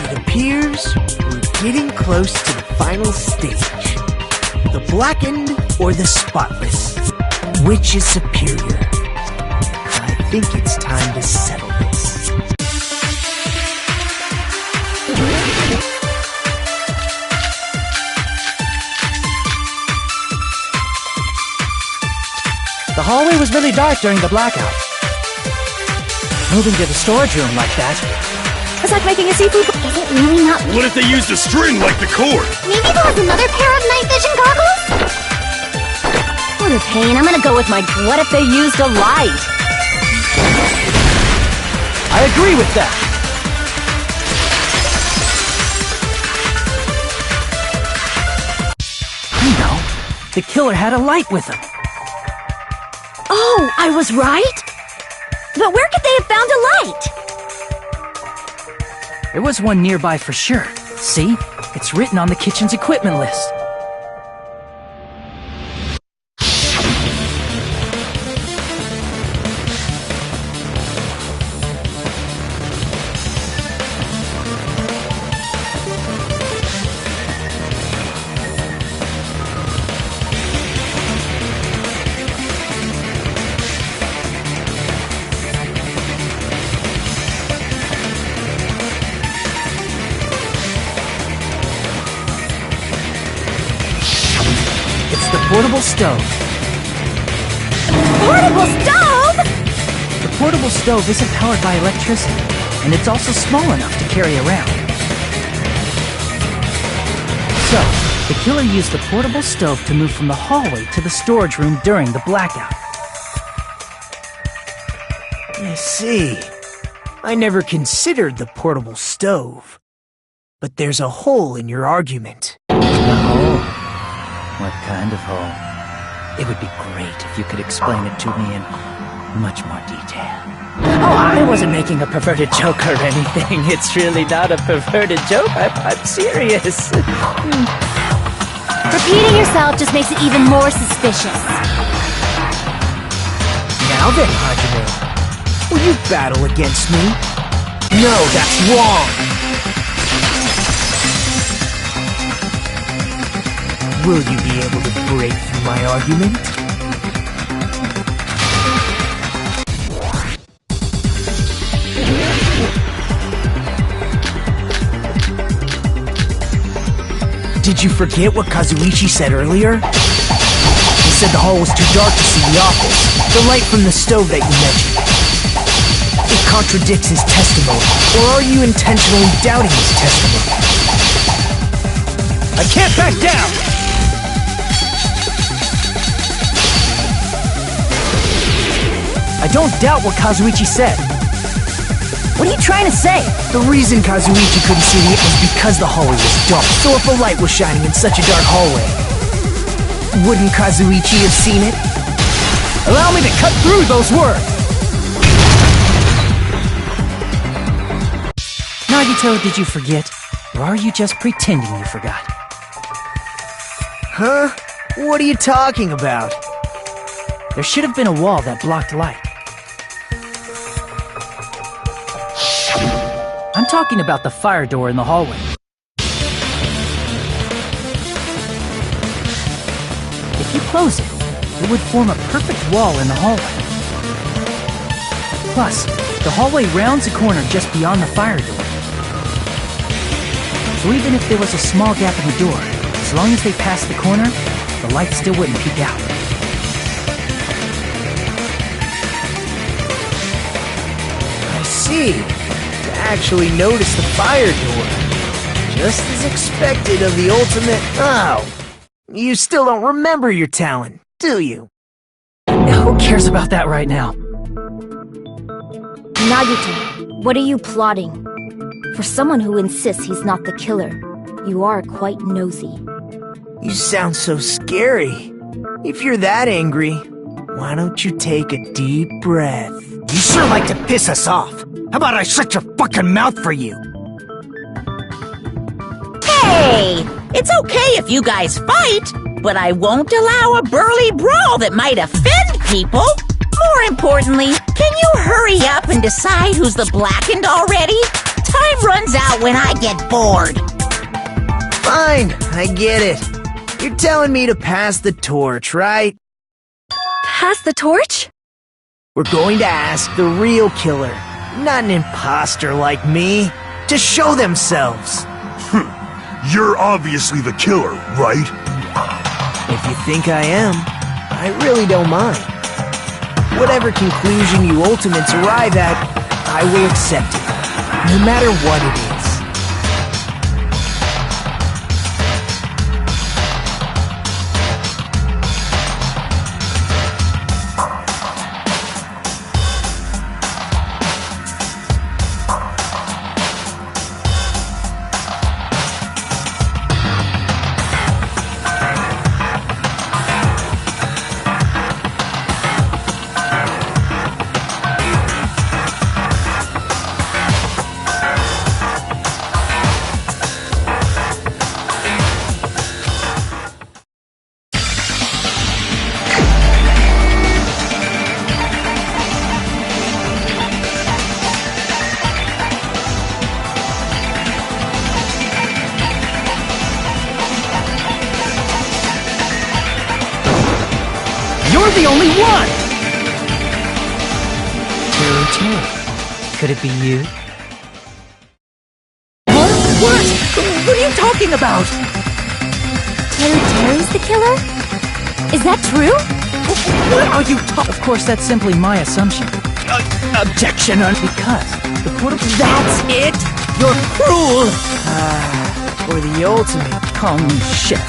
It appears we're getting close to the final stage. The blackened or the spotless? Which is superior? I think it's time to settle this. The hallway was really dark during the blackout. Moving to the storage room like that. It's like making a seafood. Is it really not? What if they used a string like the cord? Maybe there was another pair of night vision goggles? What a pain. I'm gonna go with my. What if they used a light? I agree with that. I know. The killer had a light with him. Oh, I was right? But where could they have found a light? There was one nearby for sure. See? It's written on the kitchen's equipment list. Portable stove. Portable stove? The portable stove isn't powered by electricity, and it's also small enough to carry around. So, the killer used the portable stove to move from the hallway to the storage room during the blackout. I see. I never considered the portable stove. But there's a hole in your argument. A hole? What kind of hole? It would be great if you could explain it to me in much more detail. Oh, I wasn't making a perverted joke or anything. It's really not a perverted joke. I'm serious. Repeating yourself just makes it even more suspicious. Now then, Hajime, will you battle against me? No, that's wrong! Will you be able to break through my argument? Did you forget what Kazuichi said earlier? He said the hall was too dark to see the office. The light from the stove that you mentioned. It contradicts his testimony. Or are you intentionally doubting his testimony? I can't back down! I don't doubt what Kazuichi said. What are you trying to say? The reason Kazuichi couldn't see it was because the hallway was dark. So if a light was shining in such a dark hallway, wouldn't Kazuichi have seen it? Allow me to cut through those words! Nagito, did you forget? Or are you just pretending you forgot? Huh? What are you talking about? There should have been a wall that blocked light. I'm talking about the fire door in the hallway. If you close it, it would form a perfect wall in the hallway. Plus, the hallway rounds a corner just beyond the fire door. So even if there was a small gap in the door, as long as they passed the corner, the light still wouldn't peek out. I see. to actually notice the fire door. Just as expected of the ultimate... Oh, you still don't remember your talent, do you? Who cares about that right now? Nagito, what are you plotting? For someone who insists he's not the killer, you are quite nosy. You sound so scary. If you're that angry, why don't you take a deep breath? You sure like to piss us off. How about I shut your fucking mouth for you? Hey! It's okay if you guys fight, but I won't allow a burly brawl that might offend people. More importantly, can you hurry up and decide who's the blackened already? Time runs out when I get bored. Fine, I get it. You're telling me to pass the torch, right? Pass the torch? We're going to ask the real killer, not an imposter like me, to show themselves. You're obviously the killer, right? If you think I am, I really don't mind. Whatever conclusion you Ultimates arrive at, I will accept it, no matter what it is. You're the only one! Could it be you? What? What are you talking about? Terry's the killer? Is that true? What are you talking? Of course, that's simply my assumption. Objection! Because the portable... That's it? You're cruel! For the ultimate, Call me chef.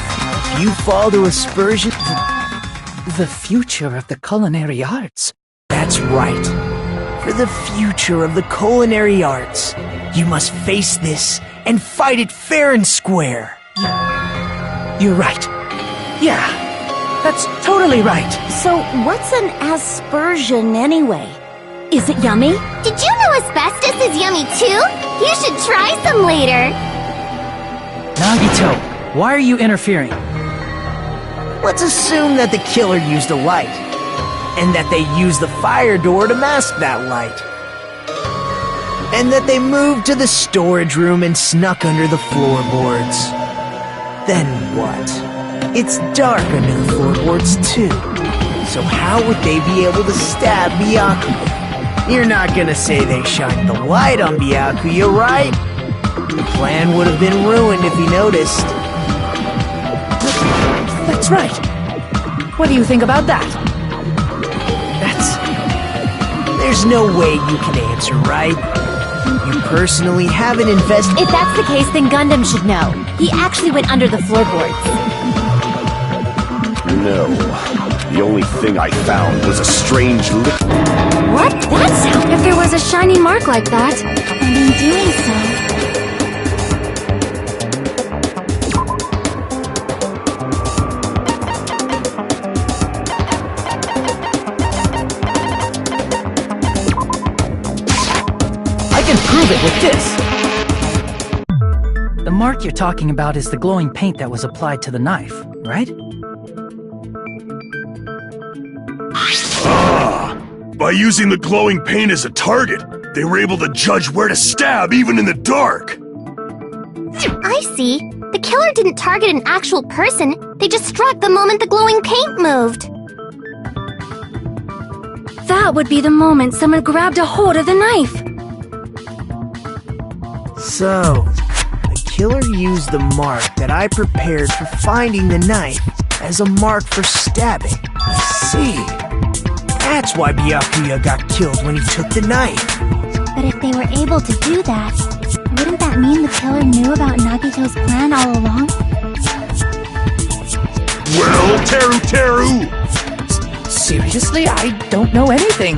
if you fall to aspersion... The future of the culinary arts. That's right. For the future of the culinary arts, you must face this and fight it fair and square. You're right. Yeah, that's totally right. So what's an aspersion anyway? Is it yummy? Did you know asbestos is yummy too? You should try some later. Nagito, why are you interfering? Let's assume that the killer used a light, and that they used the fire door to mask that light. And that they moved to the storage room and snuck under the floorboards. Then what? It's dark under the floorboards too. So how would they be able to stab Byakuya? You're not gonna say they shined the light on Byakuya, right? The plan would have been ruined if he noticed. That's right. What do you think about that? There's no way you can answer, right? You personally haven't invested... If that's the case, then Gundam should know. He actually went under the floorboards. No. The only thing I found was a strange lick... What? That sound? If there was a shiny mark like that, and in doing so... I can prove it with this! The mark you're talking about is the glowing paint that was applied to the knife, right? By using the glowing paint as a target, they were able to judge where to stab even in the dark. I see. The killer didn't target an actual person. They just struck the moment the glowing paint moved. That would be the moment someone grabbed a hold of the knife. So, the killer used the mark that I prepared for finding the knife as a mark for stabbing. I see. That's why Byakuya got killed when he took the knife. But if they were able to do that, wouldn't that mean the killer knew about Nagito's plan all along? Well, Teru! Seriously, I don't know anything.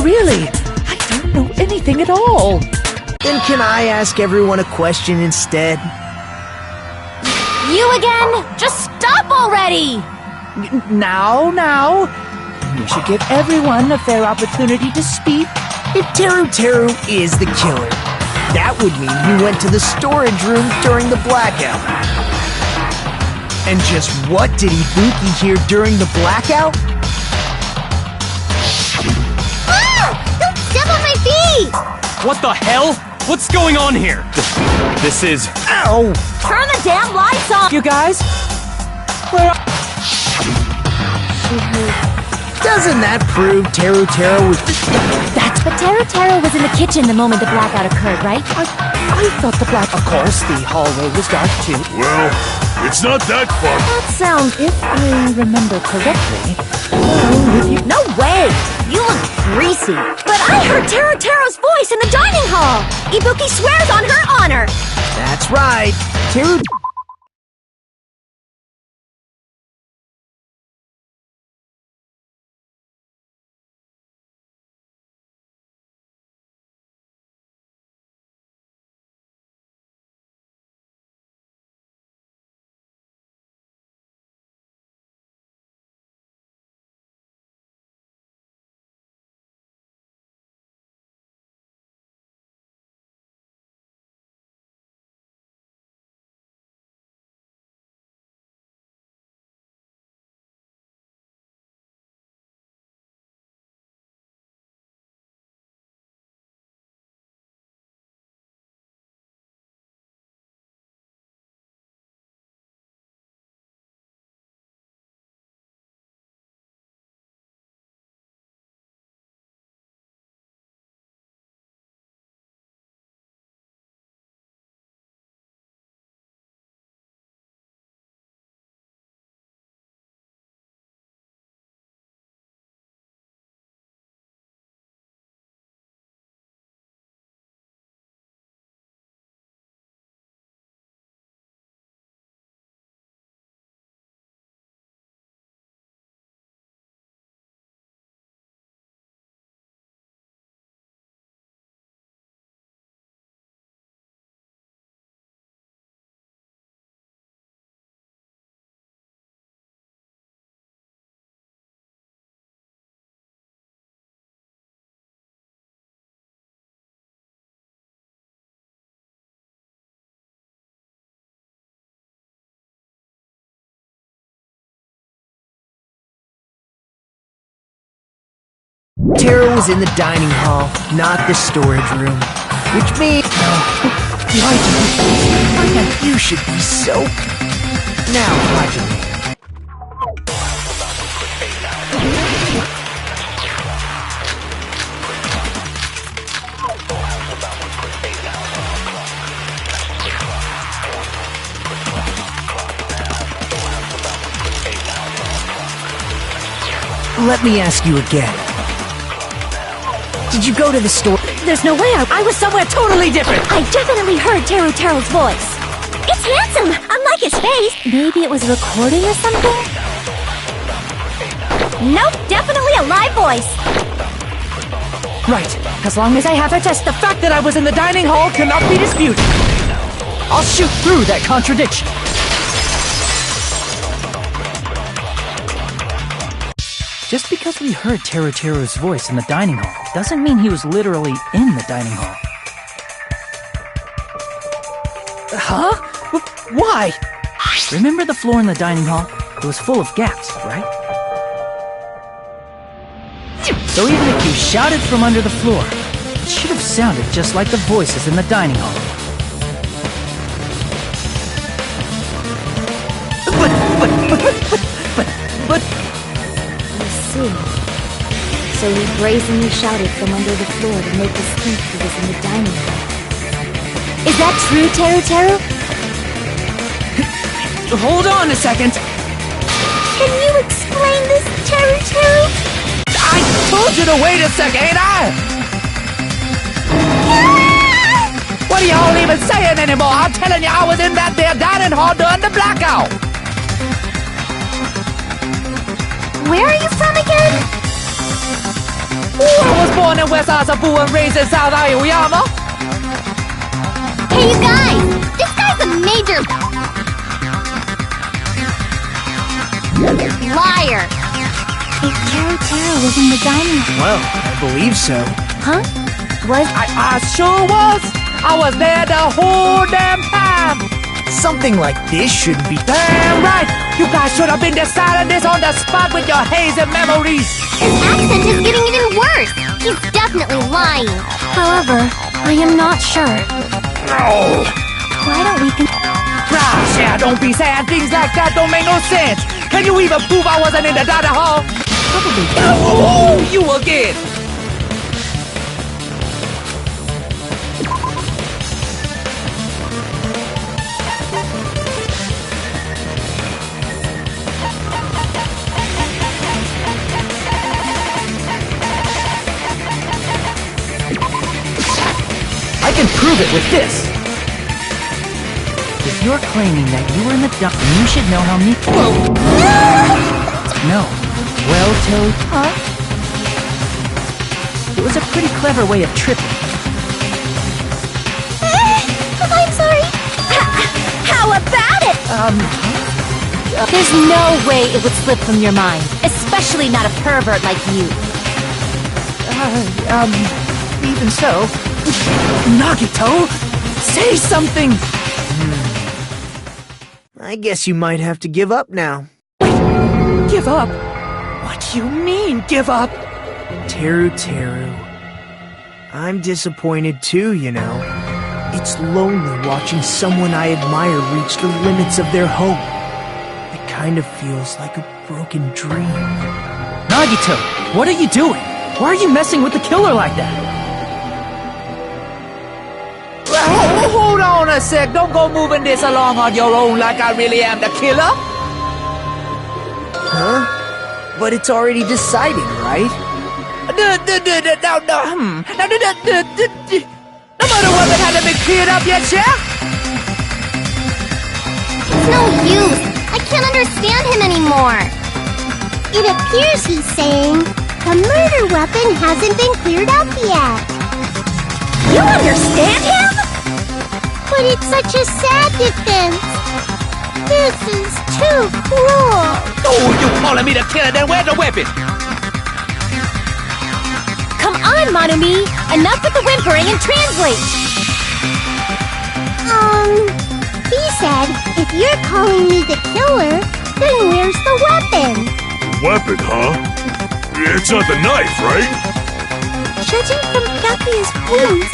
Really, I don't know anything at all. Then can I ask everyone a question instead? You again? Just stop already! Now. You should give everyone a fair opportunity to speak. If Teru is the killer, that would mean he went to the storage room during the blackout. And just what did Ibuki hear during the blackout? Ah! Don't step on my feet! What the hell? What's going on here? This is... Ow! Turn the damn lights on! You guys? Where are... She heard. Doesn't that prove Teru was... But Teru was in the kitchen the moment the blackout occurred, right? I thought the black... Of course, the hallway was dark too. Well, it's not that far. That sounds, if I remember correctly... No way! You look greasy. But I heard Teru's voice in the dining hall! Ibuki swears on her honor! That's right. Teru... Teru was in the dining hall, not the storage room. Which means... Why you should be so... Now, Hajime. Let me ask you again. Did you go to the store? There's no way I was somewhere totally different! I definitely heard Teru's voice! It's handsome, unlike his face! Maybe it was a recording or something? Nope, definitely a live voice! Right. As long as I have a test, the fact that I was in the dining hall cannot be disputed. I'll shoot through that contradiction. Just because we heard Teru's voice in the dining hall doesn't mean he was literally in the dining hall. Huh? Why? Remember the floor in the dining hall? It was full of gaps, right? So even if you shouted from under the floor, it should have sounded just like the voices in the dining hall. But... So he brazenly shouted from under the floor to make us think he was in the dining hall. Is that true, Teru? Hold on a second! Can you explain this, Teru? I told you to wait a second, ain't I? even saying anymore. I'm telling you, I was in that there dining hall during the blackout. Where are you from again? Ooh, I was born in West Asabu and raised in South Aoyama. Hey, you guys! This guy's a major liar. If Taro was in the dining hall. Well, I believe so. Huh? Was I sure was. I was there the whole damn time. Something like this shouldn't be. Damn right. You guys should have been deciding this on the spot with your hazy memories. His accent is getting even worse. He's definitely lying. However, I am not sure. No. Why don't we Gosh, yeah, don't be saying things like that. Don't make no sense. Can you even prove I wasn't in the dining hall? Probably. Oh, you again. I can prove it with this. If you're claiming that you were in the dump, then you should know how many. Whoa! No. Well, Toad. Huh? It was a pretty clever way of tripping. I'm sorry. How about it? There's no way it would slip from your mind, especially not a pervert like you. Even so. Nagito! Say something! I guess you might have to give up now. Give up? What do you mean, give up? Teru. I'm disappointed too, you know. It's lonely watching someone I admire reach the limits of their hope. It kind of feels like a broken dream. Nagito, what are you doing? Why are you messing with the killer like that? Hold on a sec. Don't go moving this along on your own like I really am the killer. Huh? But it's already decided, right? No murder weapon hasn't been cleared up yet, yeah? It's no use. I can't understand him anymore. It appears he's saying the murder weapon hasn't been cleared up yet. You understand him? But it's such a sad defense. This is too cruel. Oh, you calling me the killer? Then where's the weapon? Come on, Manumi! Enough with the whimpering and translate! He said, if you're calling me the killer, then where's the weapon? Weapon, huh? It's not the knife, right? Judging from Gakuya's wounds,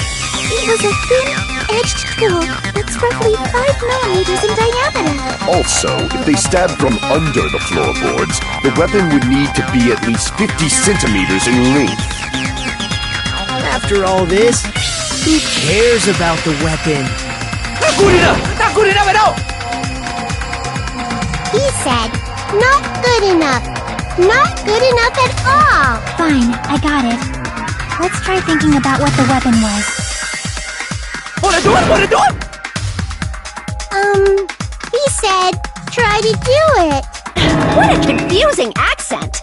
it was a thin-edged tool that's roughly 5 millimeters in diameter. Also, if they stabbed from under the floorboards, the weapon would need to be at least 50 centimeters in length. After all this, who cares about the weapon? Not good enough! Not good enough at all! He said, not good enough. Not good enough at all. Fine, I got it. Let's try thinking about what the weapon was. Wanna do it? Wanna do it? He said, try to do it. What a confusing accent!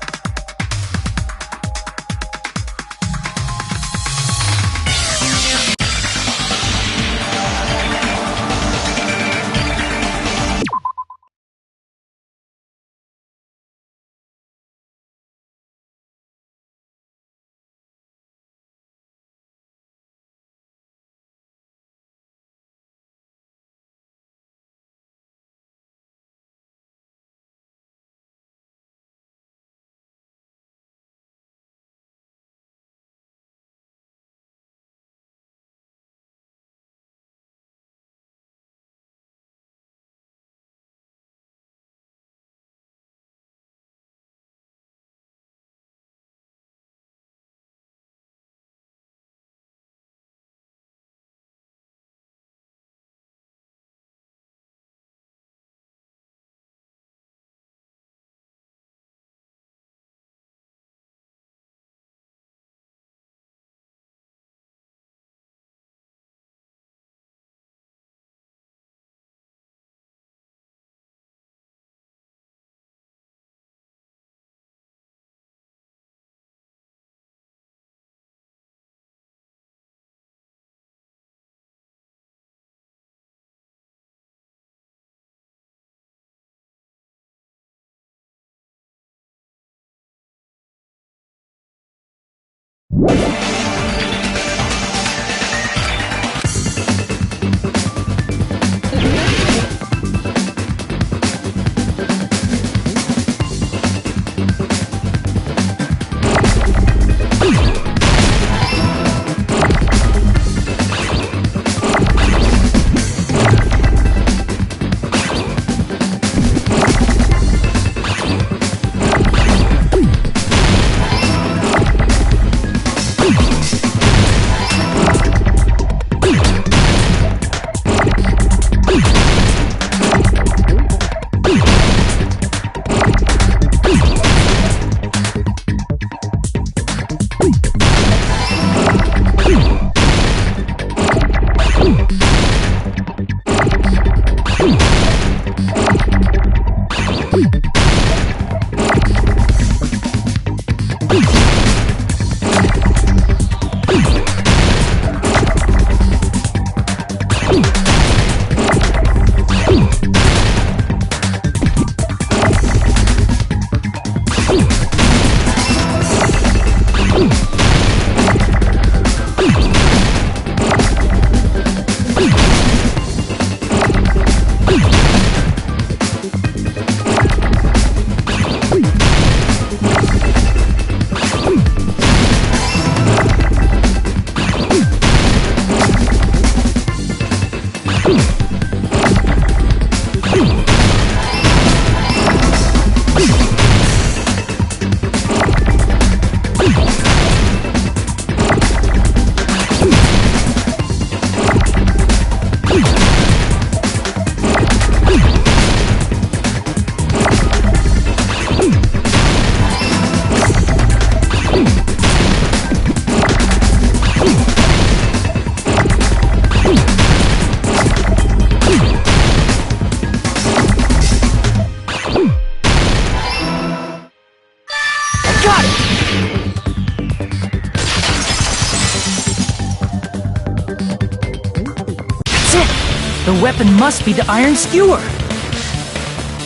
The weapon must be the iron skewer!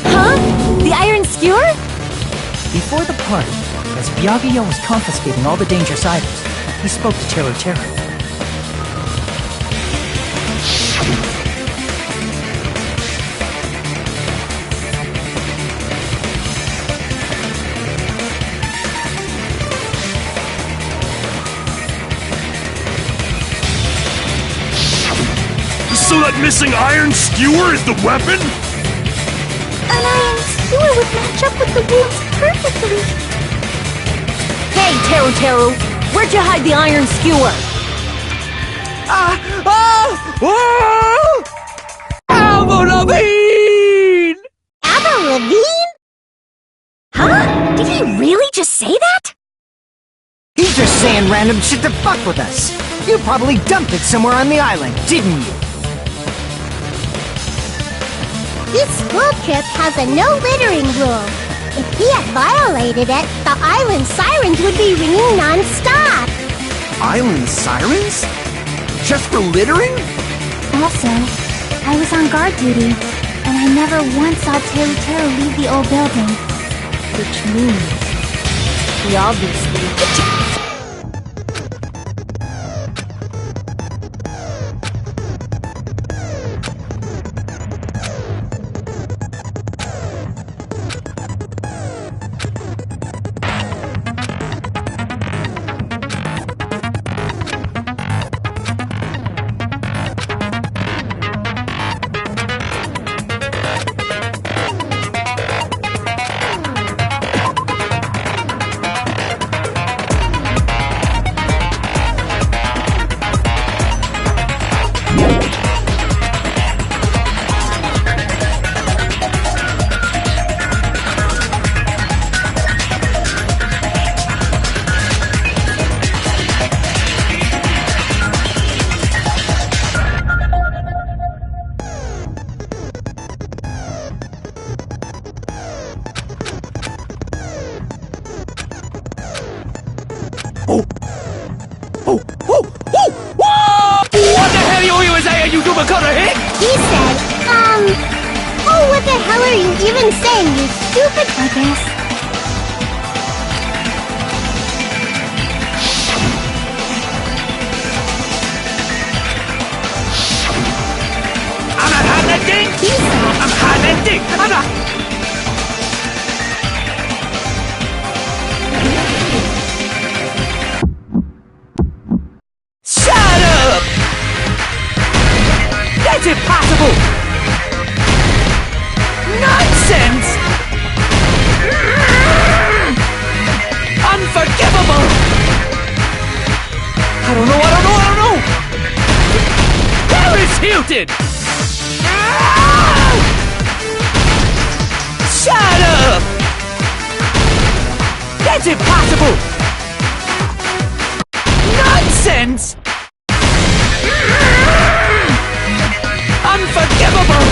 Huh? The iron skewer? Before the party, as Byakuya was confiscating all the dangerous items, he spoke to Teru Teru. So that missing iron skewer is the weapon? An iron skewer would match up with the wounds perfectly. Hey, Teru Teru! Where'd you hide the iron skewer? Avril Lavigne! Avril Lavigne? Huh? Did he really just say that? He's just saying random shit to fuck with us. You probably dumped it somewhere on the island, didn't you? This school trip has a no littering rule. If he had violated it, the island sirens would be ringing non-stop. Island sirens? Just for littering? Also, I was on guard duty, and I never once saw Teru Teru leave the old building. Which means he obviously... He said, oh, what the hell are you even saying, you stupid... I guess. Shut up! That's impossible! Nonsense! Unforgivable! I don't know! Paris Hilton! Shut up! That's impossible! Nonsense! Unforgivable!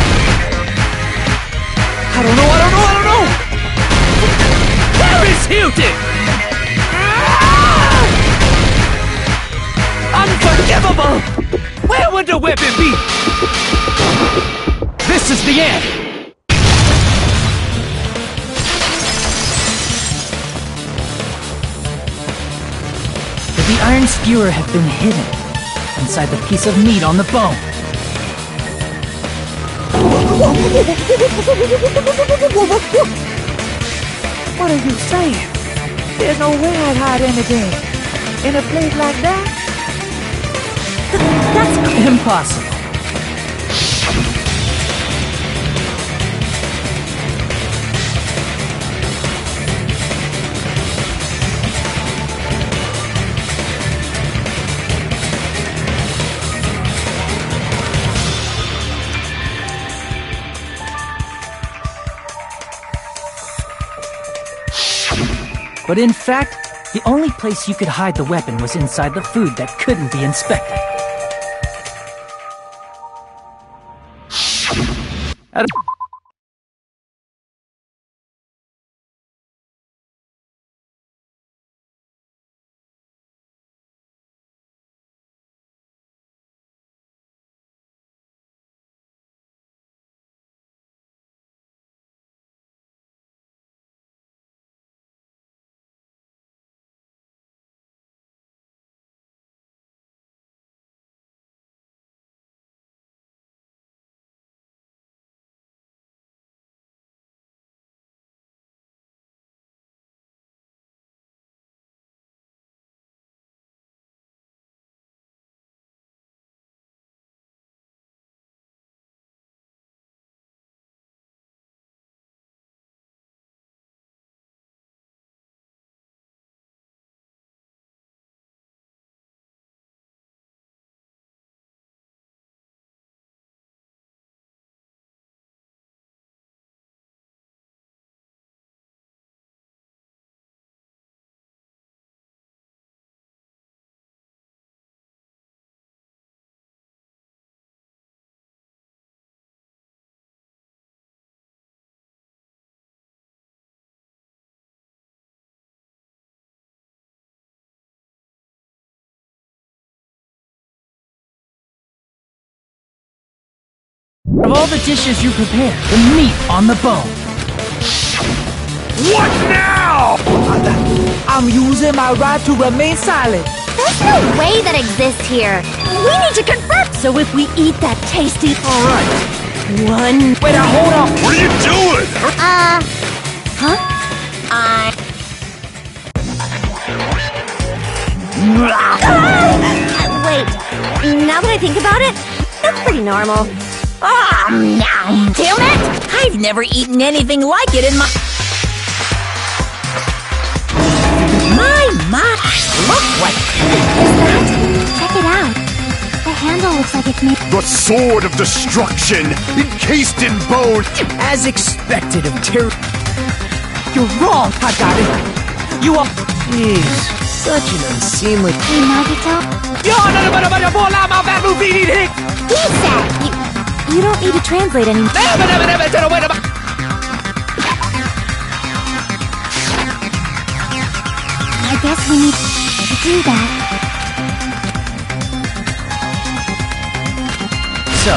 I don't know! Paris Hilton! Unforgivable! Where would the weapon be? This is the end! Could the iron skewer have been hidden inside the piece of meat on the bone? What are you saying? There's no way I'd hide anything in a place like that. That's impossible. But in fact, the only place you could hide the weapon was inside the food that couldn't be inspected. Of all the dishes you prepare, the meat on the bone. What now? I'm using my right to remain silent. There's no way that exists here. We need to confirm. So if we eat that tasty... Alright. One... Wait, now hold on. What are you doing? Huh? Wait, now that I think about it, that's pretty normal. Damn it! I've never eaten anything like it in my... Look what... Is that? Check it out. The handle looks like it's made... The sword of destruction, encased in bone. As expected of terror. You're wrong, I got it. You are... Jeez, such an unseemly... Hey, Nagito? He said... You don't need to translate anymore. I guess we need to do that. So,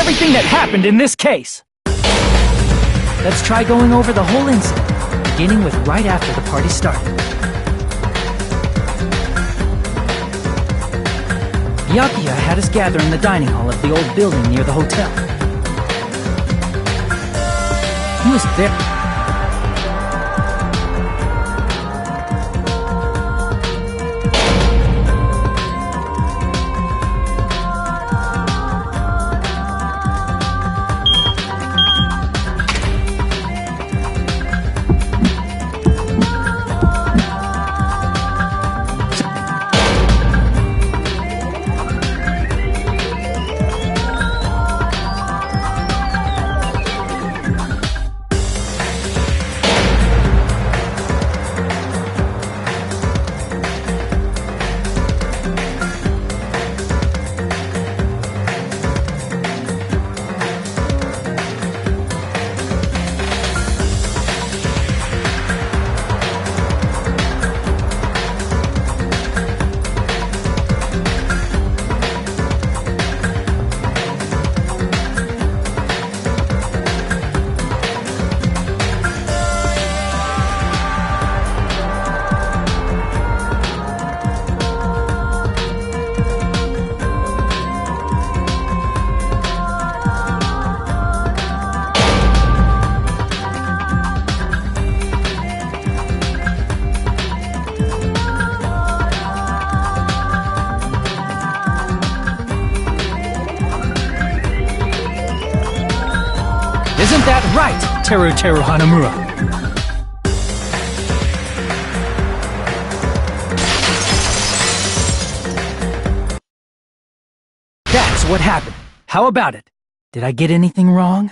everything that happened in this case. Let's try going over the whole incident, beginning with right after the party started. Byakuya had us gather in the dining hall of the old building near the hotel. He was there. Isn't that right, Teru Hanamura? That's what happened. How about it? Did I get anything wrong?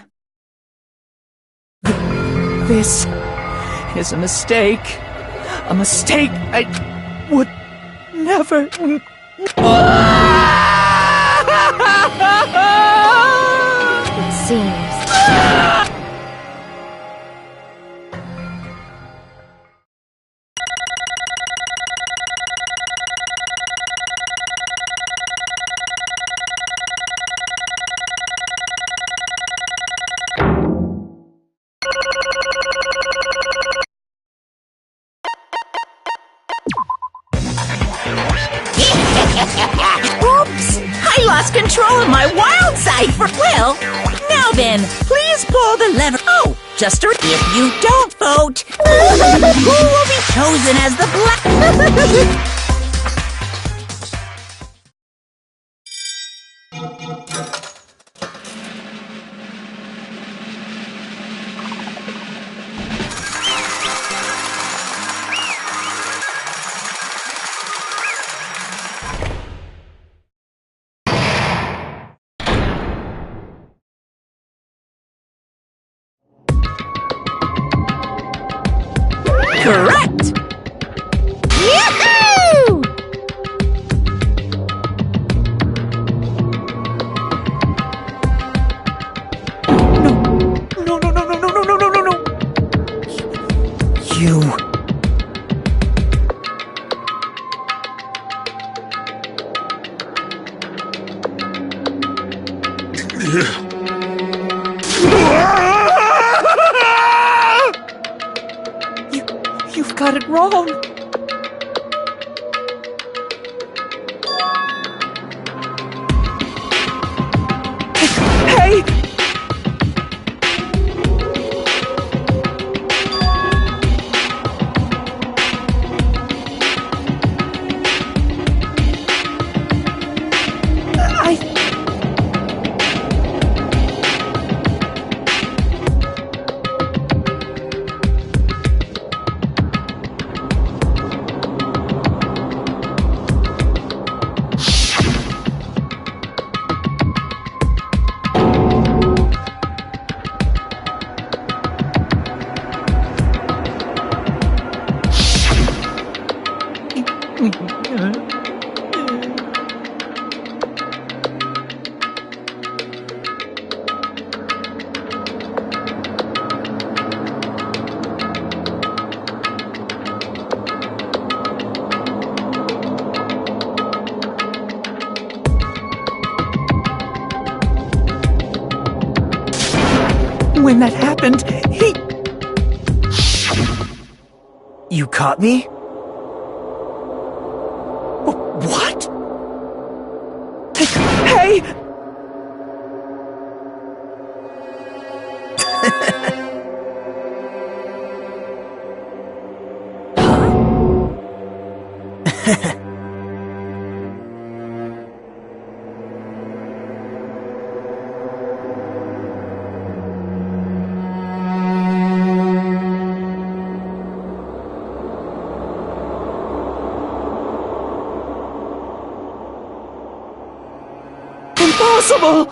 This is a mistake. A mistake I would never... It seems. Oops! I lost control of my wild side for... Well, now then, please pull the lever. Oh, just if you don't vote, who will be chosen as the black... Correct! Yahoo! No. You... You've got it wrong. Hey! that happened, he... You caught me? What? Hey! Impossible!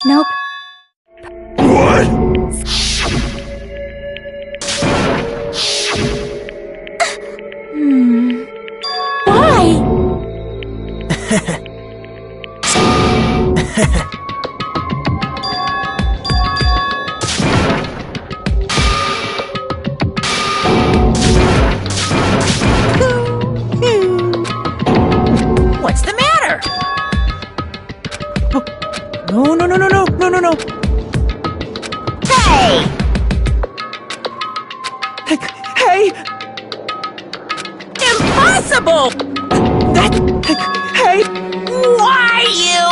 Nope. What? Why? What's the matter? No, no, no, no, no, no, no, no. Hey! Hey! Impossible! Hey! Why you?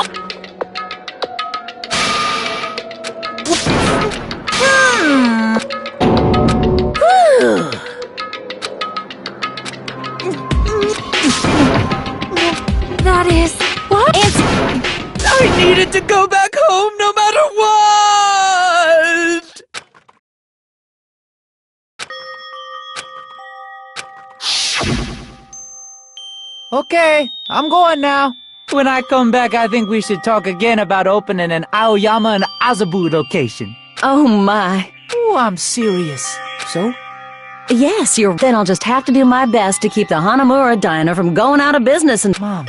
Whew. That is... What? I needed to go back home no matter what! Okay, I'm going now. When I come back, I think we should talk again about opening an Aoyama and Azabu location. Oh my. Oh, I'm serious. So? Yes, then I'll just have to do my best to keep the Hanamura Diner from going out of business and... Mom,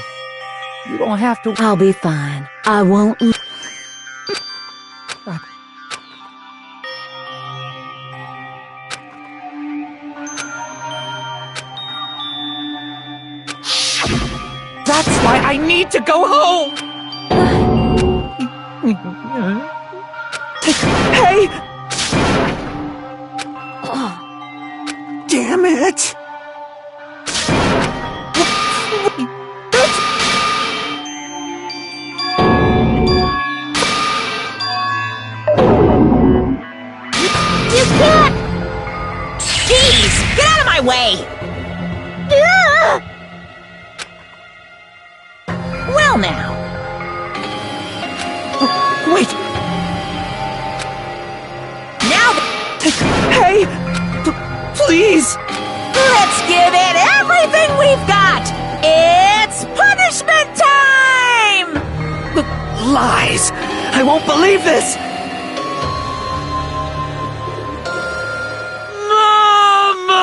you don't have to... I'll be fine. I won't... That's why I need to go home! Hey! Damn it! You can't! Jeez! Get out of my way! Well now. Wait! Now Hey! Please! let's give it everything we've got! It's punishment time! Lies! I won't believe this! Mama!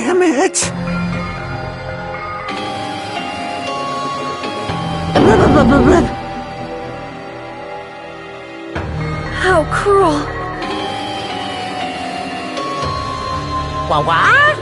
Damn it! How cruel. What?